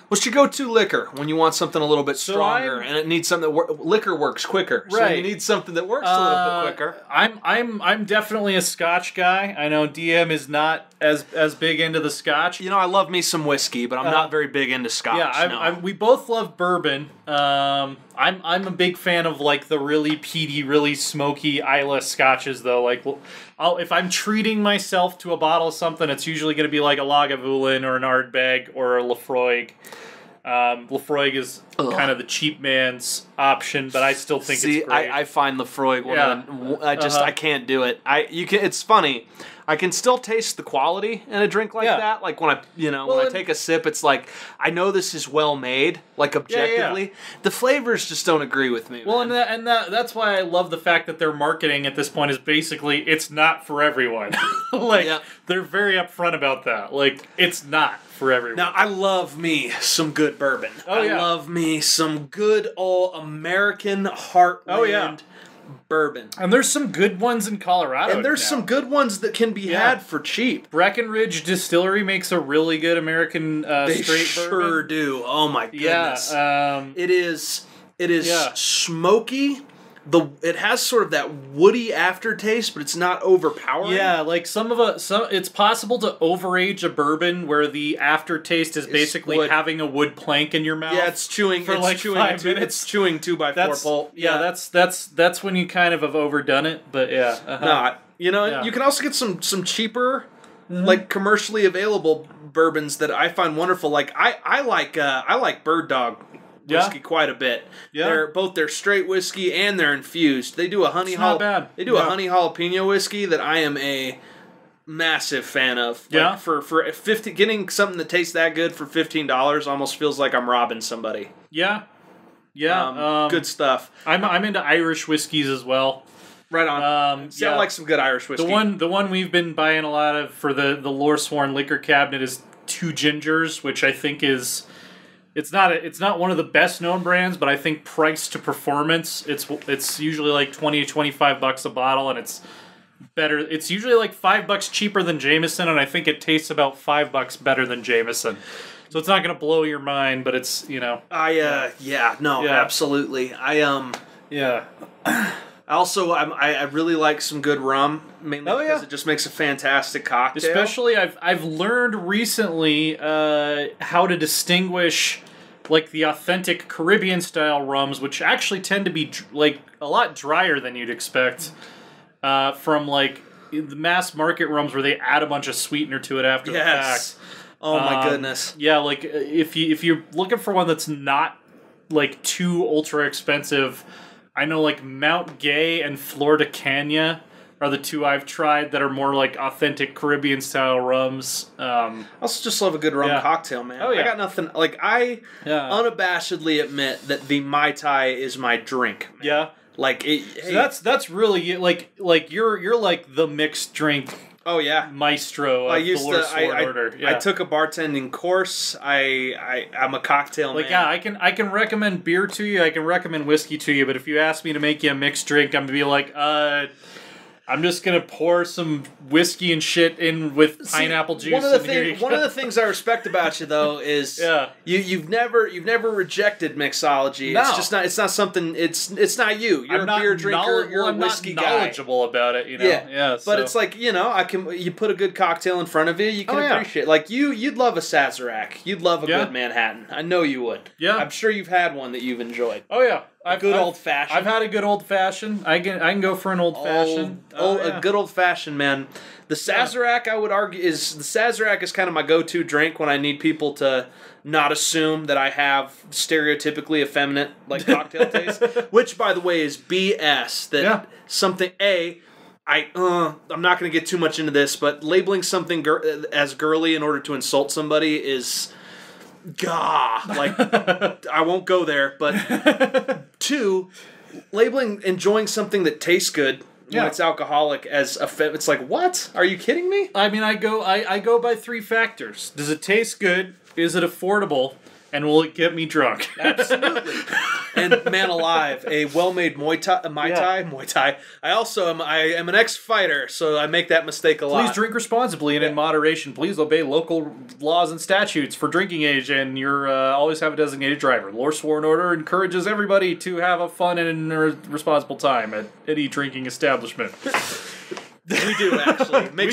what's your go-to liquor when you want something a little bit stronger and it needs something that liquor works quicker? So you need something that works a little bit quicker. I'm definitely a Scotch guy. I know DM is not as big into the Scotch. You know, I love me some whiskey, but I'm not very big into Scotch. Yeah, we both love bourbon. I'm a big fan of like the really peaty, really smoky Islay Scotches though. Like, if I'm treating myself to a bottle of something, it's usually going to be like a Lagavulin or an Ardbeg or a Lafroig. Lafroig is kind of the cheap man's option, but I still think it's great. I find Lafroig one of the, I can't do it. It's funny. I can still taste the quality in a drink like that. Like when I take a sip, it's like I know this is well made, like objectively. Yeah. The flavors just don't agree with me. Well, that's why I love the fact that their marketing at this point is basically it's not for everyone. They're very upfront about that. Like it's not for everyone. Now I love me some good bourbon. I love me some good old American heartland. Bourbon. And there's some good ones in Colorado. And there's some good ones that can be had for cheap. Breckenridge Distillery makes a really good American straight bourbon. They sure do. Oh my goodness. Yeah, it is smoky. It has sort of that woody aftertaste, but it's not overpowering. Yeah, like it's possible to overage a bourbon where the aftertaste is basically having a wood plank in your mouth. Yeah, it's chewing for like 5 minutes. It's chewing 2x4 pulp. Yeah, that's when you kind of have overdone it. But yeah, you can also get some cheaper, like commercially available bourbons that I find wonderful. Like I like Bird Dog whiskey quite a bit. Yeah, they're both their straight whiskey and they're infused. They do a honey They do a honey jalapeno whiskey that I am a massive fan of. Like for 50, getting something that tastes that good for $15 almost feels like I'm robbing somebody. Yeah, good stuff. I'm into Irish whiskeys as well. Right on. I like some good Irish whiskey. The one we've been buying a lot of for the Loresworn liquor cabinet is Two Gingers, which I think is. It's not one of the best known brands, but I think price to performance, it's usually like $20 to $25 a bottle, and it's better. It's usually like $5 cheaper than Jameson, and I think it tastes about $5 better than Jameson. So it's not going to blow your mind, but it's, absolutely. Yeah. I really like some good rum, mainly because it just makes a fantastic cocktail. Especially, I've learned recently how to distinguish like the authentic Caribbean style rums, which actually tend to be like a lot drier than you'd expect, from like the mass market rums where they add a bunch of sweetener to it after the fact. Oh my goodness. Yeah, like if you're looking for one that's not like too ultra expensive, I know like Mount Gay and Florida Cana are the two I've tried that are more like authentic Caribbean style rums. I also just love a good rum cocktail, man. Oh yeah. I got nothing like I unabashedly admit that the Mai Tai is my drink. Man. Yeah. Like it, so that's really like you're like the mixed drink. Oh yeah, maestro of the Loresworn order. Yeah. I took a bartending course. I'm a cocktail man. Yeah, I can recommend beer to you. I can recommend whiskey to you. But if you ask me to make you a mixed drink, I'm gonna be like, I'm just gonna pour some whiskey and shit in with pineapple juice. One of the things I respect about you though is you've never rejected mixology. No. It's just not. It's not something. It's not you. You're a beer drinker. You're a whiskey guy. I'm not knowledgeable about it. You know. Yeah. But it's like you put a good cocktail in front of you. You can appreciate. Like you'd love a Sazerac. You'd love a good Manhattan. I know you would. Yeah. I'm sure you've had one that you've enjoyed. Oh yeah. Old fashioned. I've had a good old fashioned. I can go for an old fashioned. A good old fashioned, man. The Sazerac, I would argue, is kind of my go-to drink when I need people to not assume that I have stereotypically effeminate like cocktail taste, which by the way is BS. That something I'm not going to get too much into this, but labeling something as girly in order to insult somebody is. Like, I won't go there, but 2, enjoying something that tastes good when it's alcoholic as it's like, what? Are you kidding me? I mean, I go by 3 factors. Does it taste good? Is it affordable? And will it get me drunk? Absolutely. And man alive, a well-made Muay Thai. I also am an ex-fighter, so I make that mistake a lot. Please drink responsibly and in moderation. Please obey local laws and statutes for drinking age, and you're always have a designated driver. Loresworn order encourages everybody to have a fun and responsible time at any drinking establishment. We do actually make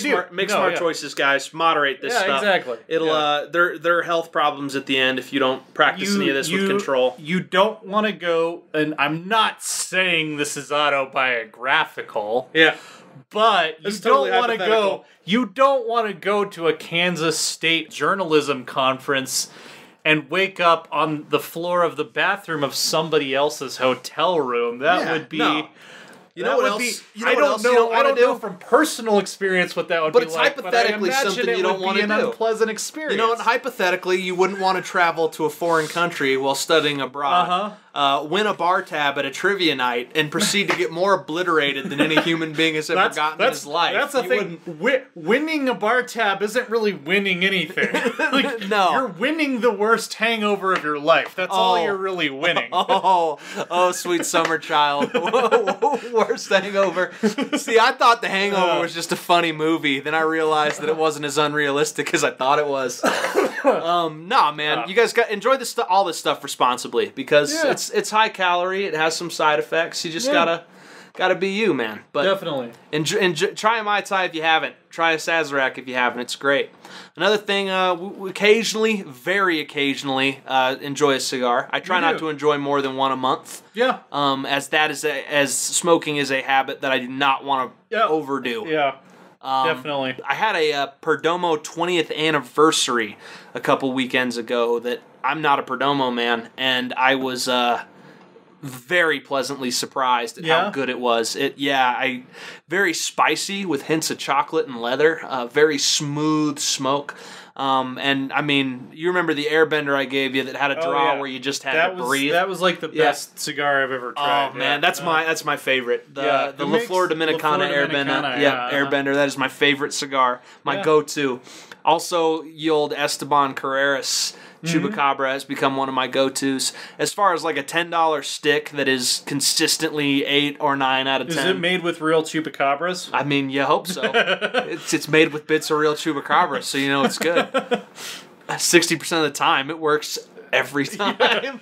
smart choices, guys. Moderate this stuff. Exactly. It'll there are health problems at the end if you don't practice any of this with control. You don't want to go, and I'm not saying this is autobiographical. Yeah, but you don't want to go. You don't want to go to a Kansas State journalism conference and wake up on the floor of the bathroom of somebody else's hotel room. That would be. No. You know what else? I don't know from personal experience what that would be like. But it's hypothetically something you don't want to do. An unpleasant experience. You know, and hypothetically, you wouldn't want to travel to a foreign country while studying abroad. Win a bar tab at a trivia night and proceed to get more obliterated than any human being has ever gotten in his life. That's the thing. Winning a bar tab isn't really winning anything. No. You're winning the worst hangover of your life. That's all you're really winning. Oh, sweet summer child. Worst hangover. See, I thought The Hangover was just a funny movie. Then I realized that it wasn't as unrealistic as I thought it was. Nah, man. You guys enjoy all this stuff responsibly because it's high calorie. It has some side effects. You just gotta be you, man. But definitely. Try a Mai Tai if you haven't. Try a Sazerac if you haven't. It's great. Another thing, we occasionally, very occasionally, enjoy a cigar. I try not to enjoy more than one a month. Yeah. As smoking is a habit that I do not want to overdo. Yeah. Definitely. I had a Perdomo 20th anniversary a couple weekends ago that I'm not a Perdomo man, and I was very pleasantly surprised at how good it was. Very spicy with hints of chocolate and leather. Very smooth smoke. And I mean, you remember the Airbender I gave you that had a draw where you just had to breathe. That was like the best cigar I've ever tried. Oh man, that's my favorite. The La Flor Dominicana Airbender. Airbender. That is my favorite cigar. My go-to. Also, ye old Esteban Carreras Chupacabra has become one of my go-tos. As far as like a $10 stick that is consistently 8 or 9 out of 10. Is it made with real Chupacabras? I mean, you hope so. It's made with bits of real Chupacabra, so you know it's good. 60% of the time, it works every time. That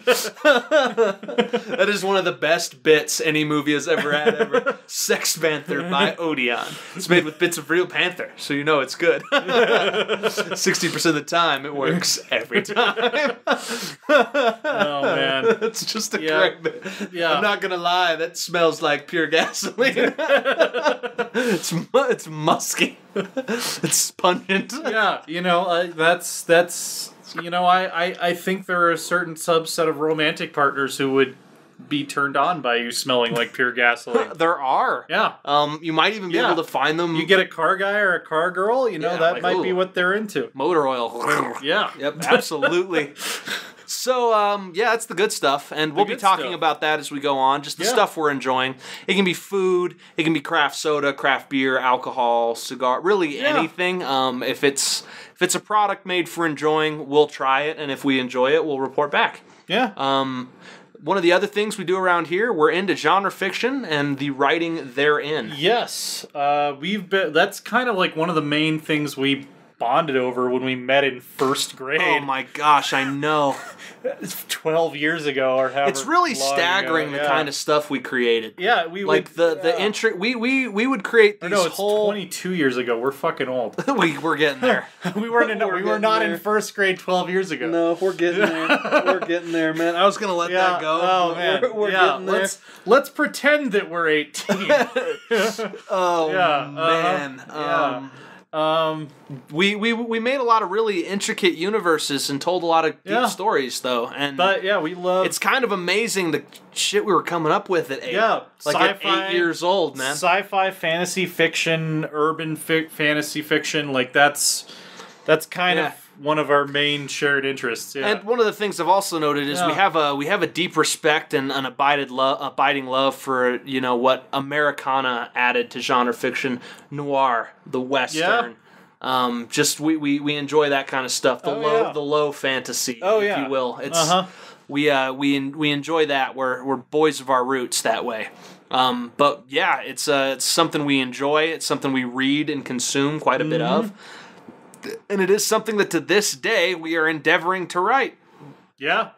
is one of the best bits any movie has ever had ever. Sex Panther by Odeon. It's made with bits of real panther, so you know it's good. 60% of the time, it works every time. Oh, man. It's just a correct bit. Yeah. I'm not going to lie, that smells like pure gasoline. It's musky. It's pungent. Yeah, that's I think there are a certain subset of romantic partners who would be turned on by you smelling like pure gasoline. There are. Yeah. You might even be able to find them. You get a car guy or a car girl, that like, might be what they're into. Motor oil. Yeah. Yep, absolutely. So, that's the good stuff, and we'll be talking about that as we go on, just the stuff we're enjoying. It can be food, it can be craft soda, craft beer, alcohol, cigar, really anything. If it's a product made for enjoying, we'll try it, and if we enjoy it, we'll report back. Yeah. One of the other things we do around here, we're into genre fiction and the writing therein. Yes. That's kind of like one of the main things we bonded over when we met in first grade. Oh my gosh, I know. 12 years ago or however. It's really staggering the kind of stuff we created. Yeah, we would, the intro. We would create these it's 22 years ago. We're fucking old. We're getting there. we were not in first grade 12 years ago. No, we're getting there. We're getting there, man. I was gonna let that go. Oh man, we're getting there. Let's pretend that we're 18. Man. We made a lot of really intricate universes and told a lot of deep stories, though. But we love. It's kind of amazing the shit we were coming up with at 8. Yeah, at 8 years old, man. Sci-fi, fantasy fiction, urban fantasy fiction. Like that's kind of one of our main shared interests. Yeah. And one of the things I've also noted is we have a deep respect and an abiding love for what Americana added to genre fiction, noir, the Western. Yeah. We enjoy that kind of stuff. The low fantasy, if you will. It's we enjoy that. We're boys of our roots that way. But yeah, it's something we enjoy. It's something we read and consume quite a bit of. And it is something that to this day we are endeavoring to write. Yeah.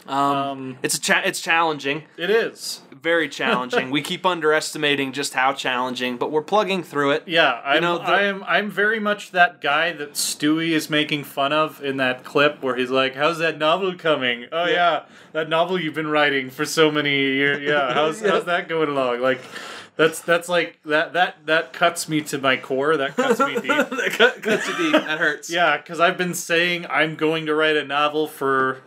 It's challenging. It is. Very challenging. We keep underestimating just how challenging, but we're plugging through it. Yeah, I'm very much that guy that S2E is making fun of in that clip where he's like, "How's that novel coming? Oh yeah, that novel you've been writing for so many years. Yeah, how's that going along?" Like That's like that cuts me to my core. That cuts me deep. That cuts you deep. That hurts. Yeah, because I've been saying I'm going to write a novel for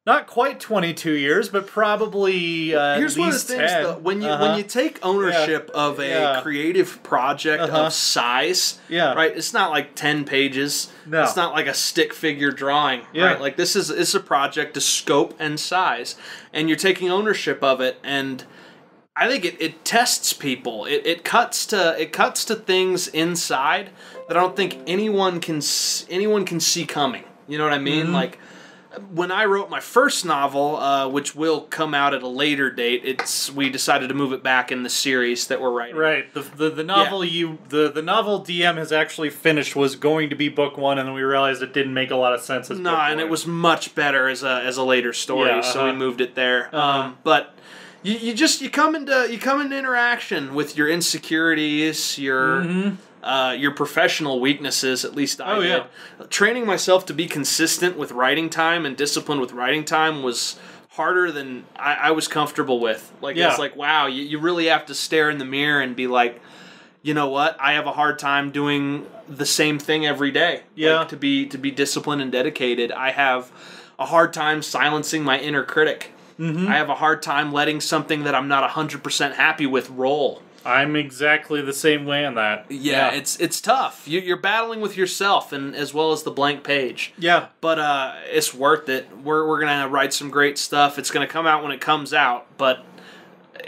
not quite 22 years, but probably Here's at least one of the things, 10. though, when you take ownership of a creative project of size, right? It's not like 10 pages. No. It's not like a stick figure drawing, right? Like this is a project to scope and size, and you're taking ownership of it, and I think it tests people. It cuts to things inside that I don't think anyone can see coming. You know what I mean? Mm-hmm. Like when I wrote my first novel, which will come out at a later date, we decided to move it back in the series that we're writing. Right. The novel the novel DM has actually finished was going to be book 1, and then we realized it didn't make a lot of sense as book 1. And it was much better as a later story, so we moved it there. But You come into interaction with your insecurities, your professional weaknesses. At least I did. Training myself to be consistent with writing time and disciplined with writing time was harder than I was comfortable with. It's like, wow, you really have to stare in the mirror and be like, you know what? I have a hard time doing the same thing every day. Yeah. Like, to be disciplined and dedicated, I have a hard time silencing my inner critic. Mm-hmm. I have a hard time letting something that I'm not 100% happy with roll. I'm exactly the same way on that. Yeah. It's tough. You're battling with yourself and as well as the blank page. Yeah. But it's worth it. We're going to write some great stuff. It's going to come out when it comes out, but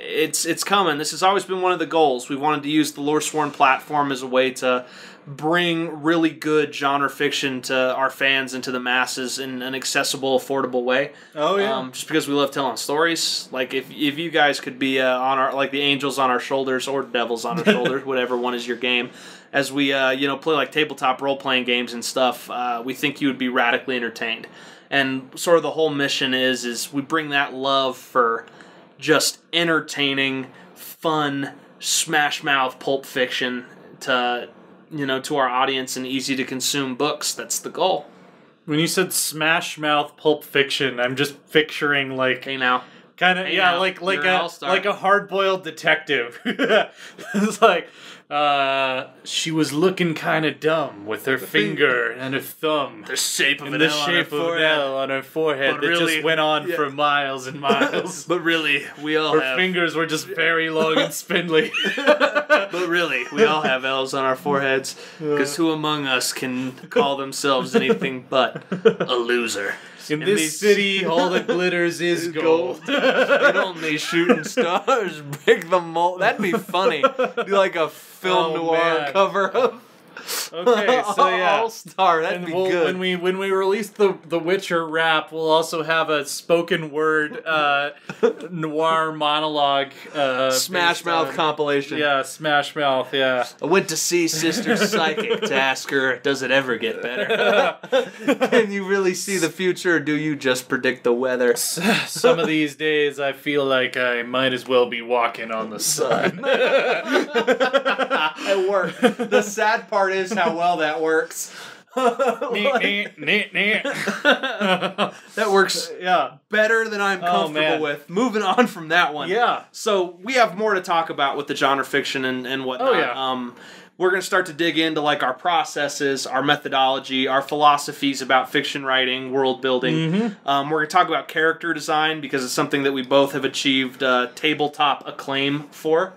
it's coming. This has always been one of the goals. We wanted to use the Loresworn platform as a way to bring really good genre fiction to our fans and to the masses in an accessible, affordable way. Oh yeah. Just because we love telling stories. Like if you guys could be on our like the angels on our shoulders or devils on our shoulders, whatever one is your game, as we play like tabletop role playing games and stuff, we think you would be radically entertained. And sort of the whole mission is we bring that love for just entertaining, fun, smash mouth pulp fiction to our audience and easy to consume books. That's the goal. When you said smash mouth pulp fiction, I'm just picturing like Hey now. kind of like a hard boiled detective. It's like she was looking kind of dumb with her finger and her thumb. The shape of in an the L shape on of an L on her forehead But that really, just went on for miles and miles. But really, we all Her have. fingers were just very long and spindly. But really, we all have L's on our foreheads. Because who among us can call themselves anything but a loser? In this city, all that glitters is gold. And only shooting stars break the mold. That'd be funny. Do like a film noir cover of. Okay, so yeah, All-Star. That'd be good. When we release the Witcher rap, we'll also have a spoken word noir monologue. Smash Mouth compilation. Yeah, Smash Mouth. Yeah. I went to see Sister Psychic to ask her, does it ever get better? Can you really see the future, or do you just predict the weather? Some of these days, I feel like I might as well be walking on the sun. It worked. The sad part is how well that works. That works better than I'm comfortable with. Moving on from that one. Yeah. So we have more to talk about with the genre fiction and whatnot. Oh, yeah. We're going to start to dig into like our processes, our methodology, our philosophies about fiction writing, world building. Mm-hmm. We're going to talk about character design because it's something that we both have achieved tabletop acclaim for.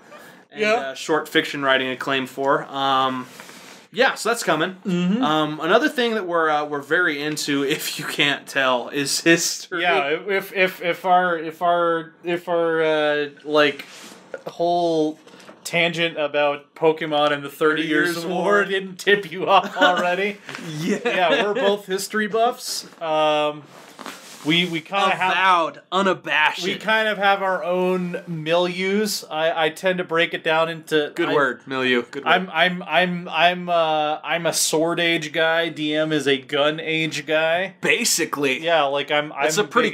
And short fiction writing acclaim for. So that's coming. Mm-hmm. Another thing that we're very into, if you can't tell, is history. Yeah, if our like whole tangent about Pokemon and the 30 Years War didn't tip you off already. Yeah, we're both history buffs. We kind of have unabashed. We kind of have our own milieus. I tend to break it down into milieu. Good word. I'm a sword age guy. DM is a gun age guy. Basically, yeah. Like it's a pretty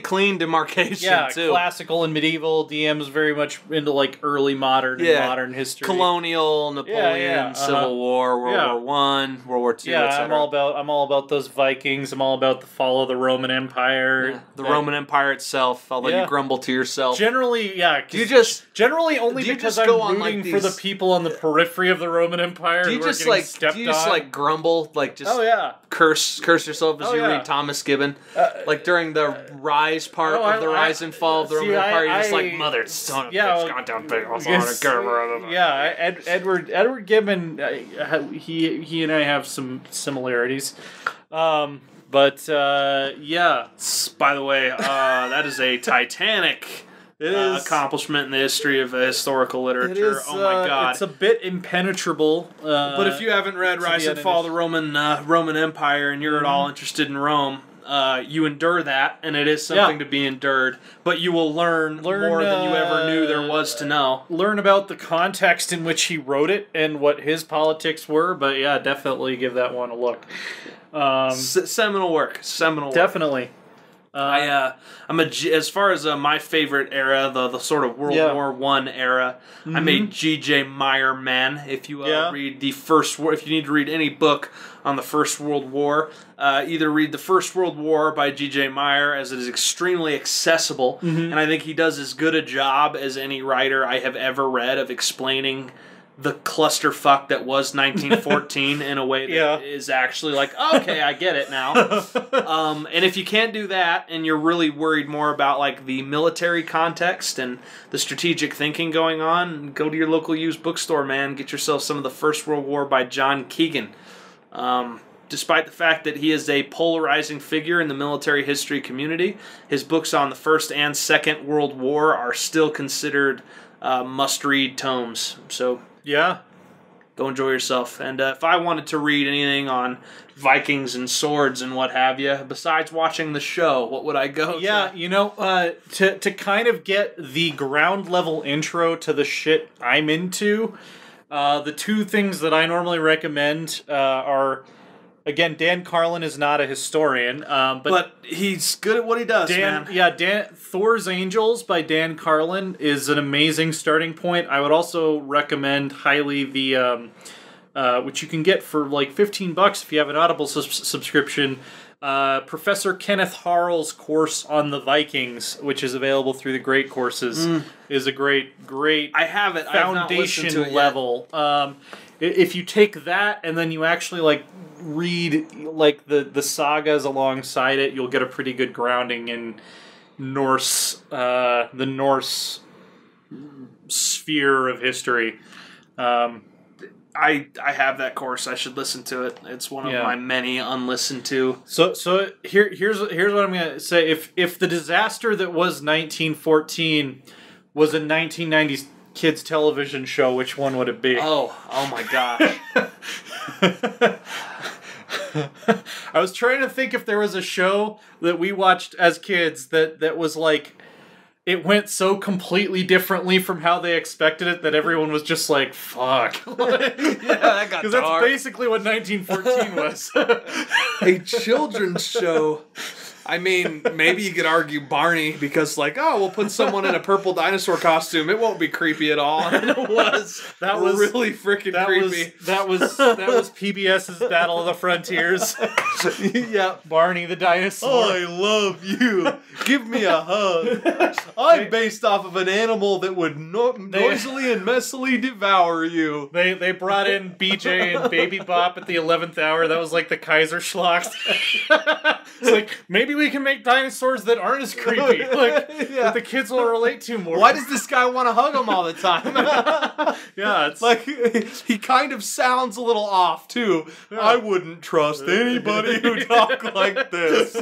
clean demarcation. Yeah, too. Classical and medieval. DM is very much into like early modern and modern history. Colonial, Napoleon, Civil War, World War I, World War II. Yeah, I'm all about those Vikings. I'm all about the fall of the Roman Empire. The Roman Empire itself, although you grumble to yourself. Generally, yeah. Generally only because I'm rooting for the people on the periphery of the Roman Empire. Do you just like grumble, like just curse yourself as you read Thomas Gibbon, like during the rise part of the rise and fall of the Roman Empire? You're just like, mother son of a bitch, goddamn big. Edward Gibbon, he and I have some similarities. But, yeah. By the way, that is a titanic accomplishment in the history of historical literature. Oh my god. It's a bit impenetrable. But if you haven't read Rise and Fall of the Roman Empire and you're at all interested in Rome, you endure that, and it is something to be endured, but you will learn more than you ever knew there was to know. Learn about the context in which he wrote it and what his politics were, but yeah, definitely give that one a look. Seminal work. Definitely. As far as my favorite era, the sort of World War I era, I'm a G.J. Meyer man. If you read the First War, if you need to read any book on the First World War, either read the First World War by G.J. Meyer, as it is extremely accessible, and I think he does as good a job as any writer I have ever read of explaining the clusterfuck that was 1914 in a way that is actually like, okay, I get it now. And if you can't do that, and you're really worried more about like the military context and the strategic thinking going on, go to your local used bookstore, man. Get yourself some of the First World War by John Keegan. despite the fact that he is a polarizing figure in the military history community, his books on the First and Second World War are still considered must-read tomes. So yeah, go enjoy yourself. And if I wanted to read anything on Vikings and swords and what have you, besides watching the show, what would I go to? You know, to kind of get the ground level intro to the shit I'm into, the two things that I normally recommend are, again, Dan Carlin is not a historian, but he's good at what he does, man. Yeah, Thor's Angels by Dan Carlin is an amazing starting point. I would also recommend highly the which you can get for like $15 if you have an Audible subscription. Professor Kenneth Harl's course on the Vikings, which is available through the Great Courses, is a great I have it. foundation level. If you take that and then you actually like read like the sagas alongside it, you'll get a pretty good grounding in Norse, the Norse sphere of history. I have that course. I should listen to it. It's one of my many unlistened to. So here's what I'm gonna say. If the disaster that was 1914 was a 1990s kids television show, which one would it be? Oh my gosh. I was trying to think if there was a show that we watched as kids that was like, it went so completely differently from how they expected it that everyone was just like, fuck. Yeah, that got dark. Because that's basically what 1914 was. A children's show. I mean, maybe you could argue Barney, because like, oh, we'll put someone in a purple dinosaur costume. It won't be creepy at all. And it was. That was really freaking creepy. That was PBS's Battle of the Frontiers. Yeah. Barney the dinosaur. I love you. Give me a hug. I'm based off of an animal that would noisily and messily devour you. They brought in BJ and Baby Bop at the 11th hour. That was like the Kaiserschlacht. It's like, maybe we can make dinosaurs that aren't as creepy, like that the kids will relate to more. Why does this guy want to hug him all the time? Yeah, it's like he kind of sounds a little off too. Yeah. I wouldn't trust anybody who talks like this.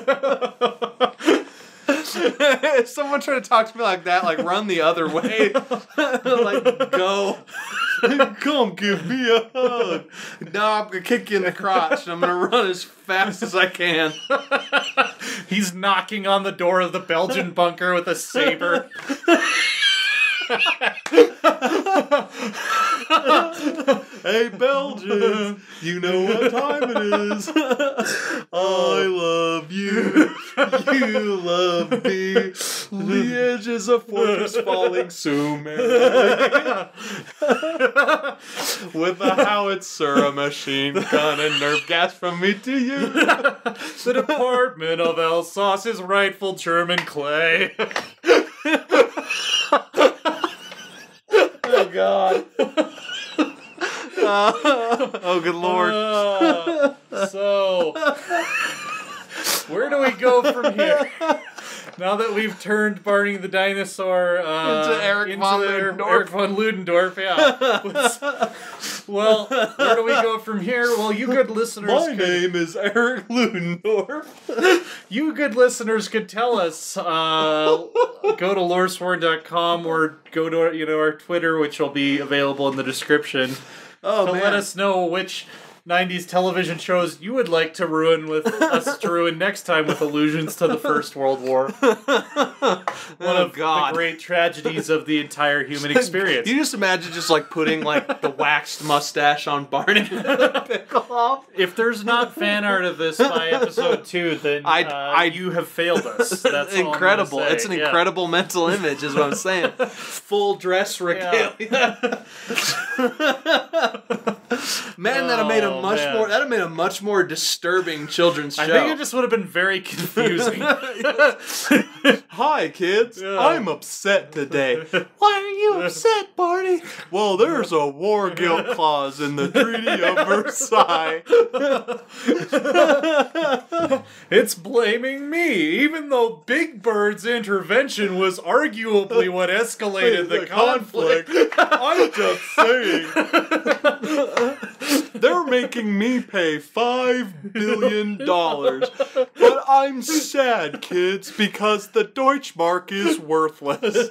If someone tried to talk to me like that, like run the other way. Like go. Come give me a hug. No, I'm gonna kick you in the crotch and I'm gonna run as fast as I can. He's knocking on the door of the Belgian bunker with a saber. Hey Belgians, you know what time it is. I love you. You love me. Liège is a fortress falling so merrily. With a howitzer, a machine gun, and nerve gas from me to you. The Department of Alsace is rightful German clay. Oh God. Oh good Lord. So, where do we go from here? Now that we've turned Barney the dinosaur into Eric von Ludendorff, yeah. Well, where do we go from here? Well, you good listeners. My name is Eric Ludendorff. You good listeners could tell us. Go to Loresworn.com or go to our Twitter, which will be available in the description. Oh, man. Let us know which 90s television shows you would like to ruin with us to ruin next time with allusions to the First World War. One of the great tragedies of the entire human experience. You just imagine just like putting like the waxed mustache on Barney to pickle off. If there's not fan art of this by episode 2, then you have failed us. That's incredible. All I'm it's an incredible mental image, is what I'm saying. Full dress regalia. Yeah. Man, that'd have made a much more disturbing children's show. I think it just would have been very confusing. Hi, kids. Yeah. I'm upset today. Why are you upset, Barney? Well, there's a war guilt clause in the Treaty of Versailles. It's blaming me, even though Big Bird's intervention was arguably what escalated the conflict. I'm just saying. They're making me pay $5 billion. But I'm sad, kids, because the Deutschmark is worthless.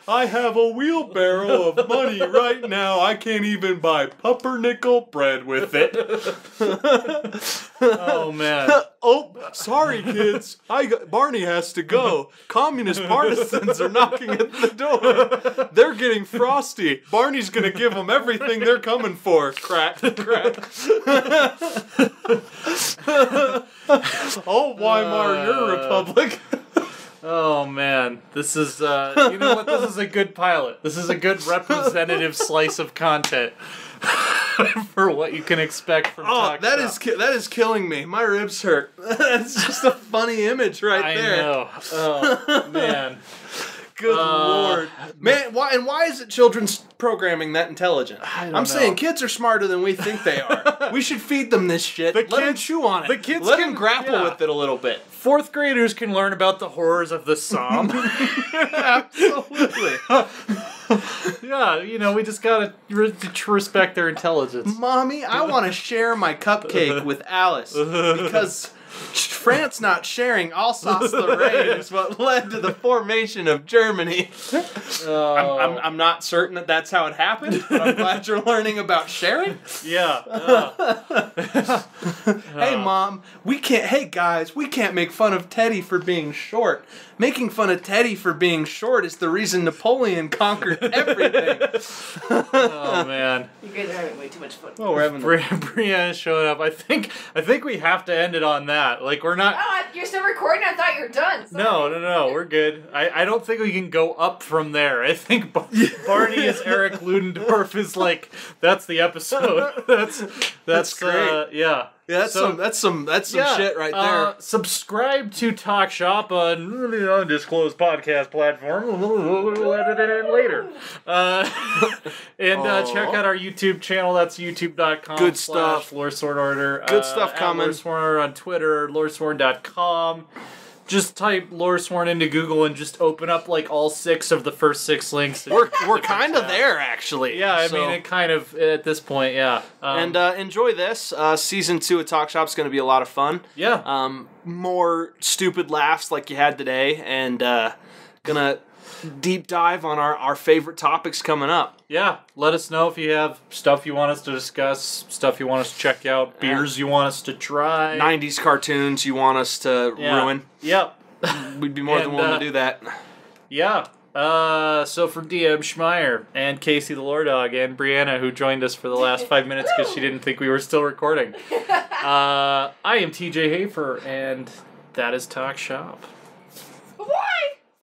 I have a wheelbarrow of money right now. I can't even buy pumpernickel bread with it. Oh, man. Oh, sorry, kids. Barney has to go. Communist partisans are knocking at the door. They're getting frosty. Barney's gonna give them everything they're coming for. Crack, crack. Oh, Weimar, your republic. Oh, man. This is, you know what? This is a good pilot. This is a good representative slice of content. For what you can expect from Talk that Shop. that is killing me. My ribs hurt. That's just a funny image right there. I know. Oh, man. Good Lord. Man, why is it children's programming that intelligent? I'm saying kids are smarter than we think they are. We should feed them this shit. Let them chew on it. The kids Let them grapple with it a little bit. Fourth graders can learn about the horrors of the Somme. Absolutely. Yeah, you know, we just gotta respect their intelligence. Mommy, I want to share my cupcake with Alice because France not sharing Alsace-Lorraine is what led to the formation of Germany. I'm not certain that that's how it happened, but I'm glad you're learning about sharing. Yeah. Hey, Mom, hey, guys, we can't make fun of Teddy for being short. Making fun of Teddy for being short is the reason Napoleon conquered everything. Oh, man. You guys are having way too much fun. Oh, we're having Brianna's showing up. I think we have to end it on that. Like, we're not... Oh, you're still recording? I thought you were done. Sorry. No, we're good. I don't think we can go up from there. I think Barney as Eric Ludendorff is like, that's the episode. That's great. Yeah. Yeah, that's some shit right there. Subscribe to Talk Shop on the undisclosed podcast platform. We'll edit it in later. Check out our YouTube channel. That's youtube.com. Good stuff. Loresworn Order. Good stuff coming. Loresworn on Twitter. Loresworn.com. Just type Loresworn into Google and just open up like all 6 of the first 6 links. We're kind of there, actually. Yeah, I mean, it kind of, at this point, yeah. And enjoy this. Season 2 of Talk Shop's going to be a lot of fun. Yeah. More stupid laughs like you had today, and gonna deep dive on our favorite topics coming up. Yeah, let us know if you have stuff you want us to discuss, stuff you want us to check out, beers you want us to try. 90s cartoons you want us to ruin. Yep. We'd be more than willing to do that. Yeah. So for DM Schmeier and Casey the Lore Dog and Brianna, who joined us for the last 5 minutes because she didn't think we were still recording, I am TJ Hafer, and that is Talk Shop.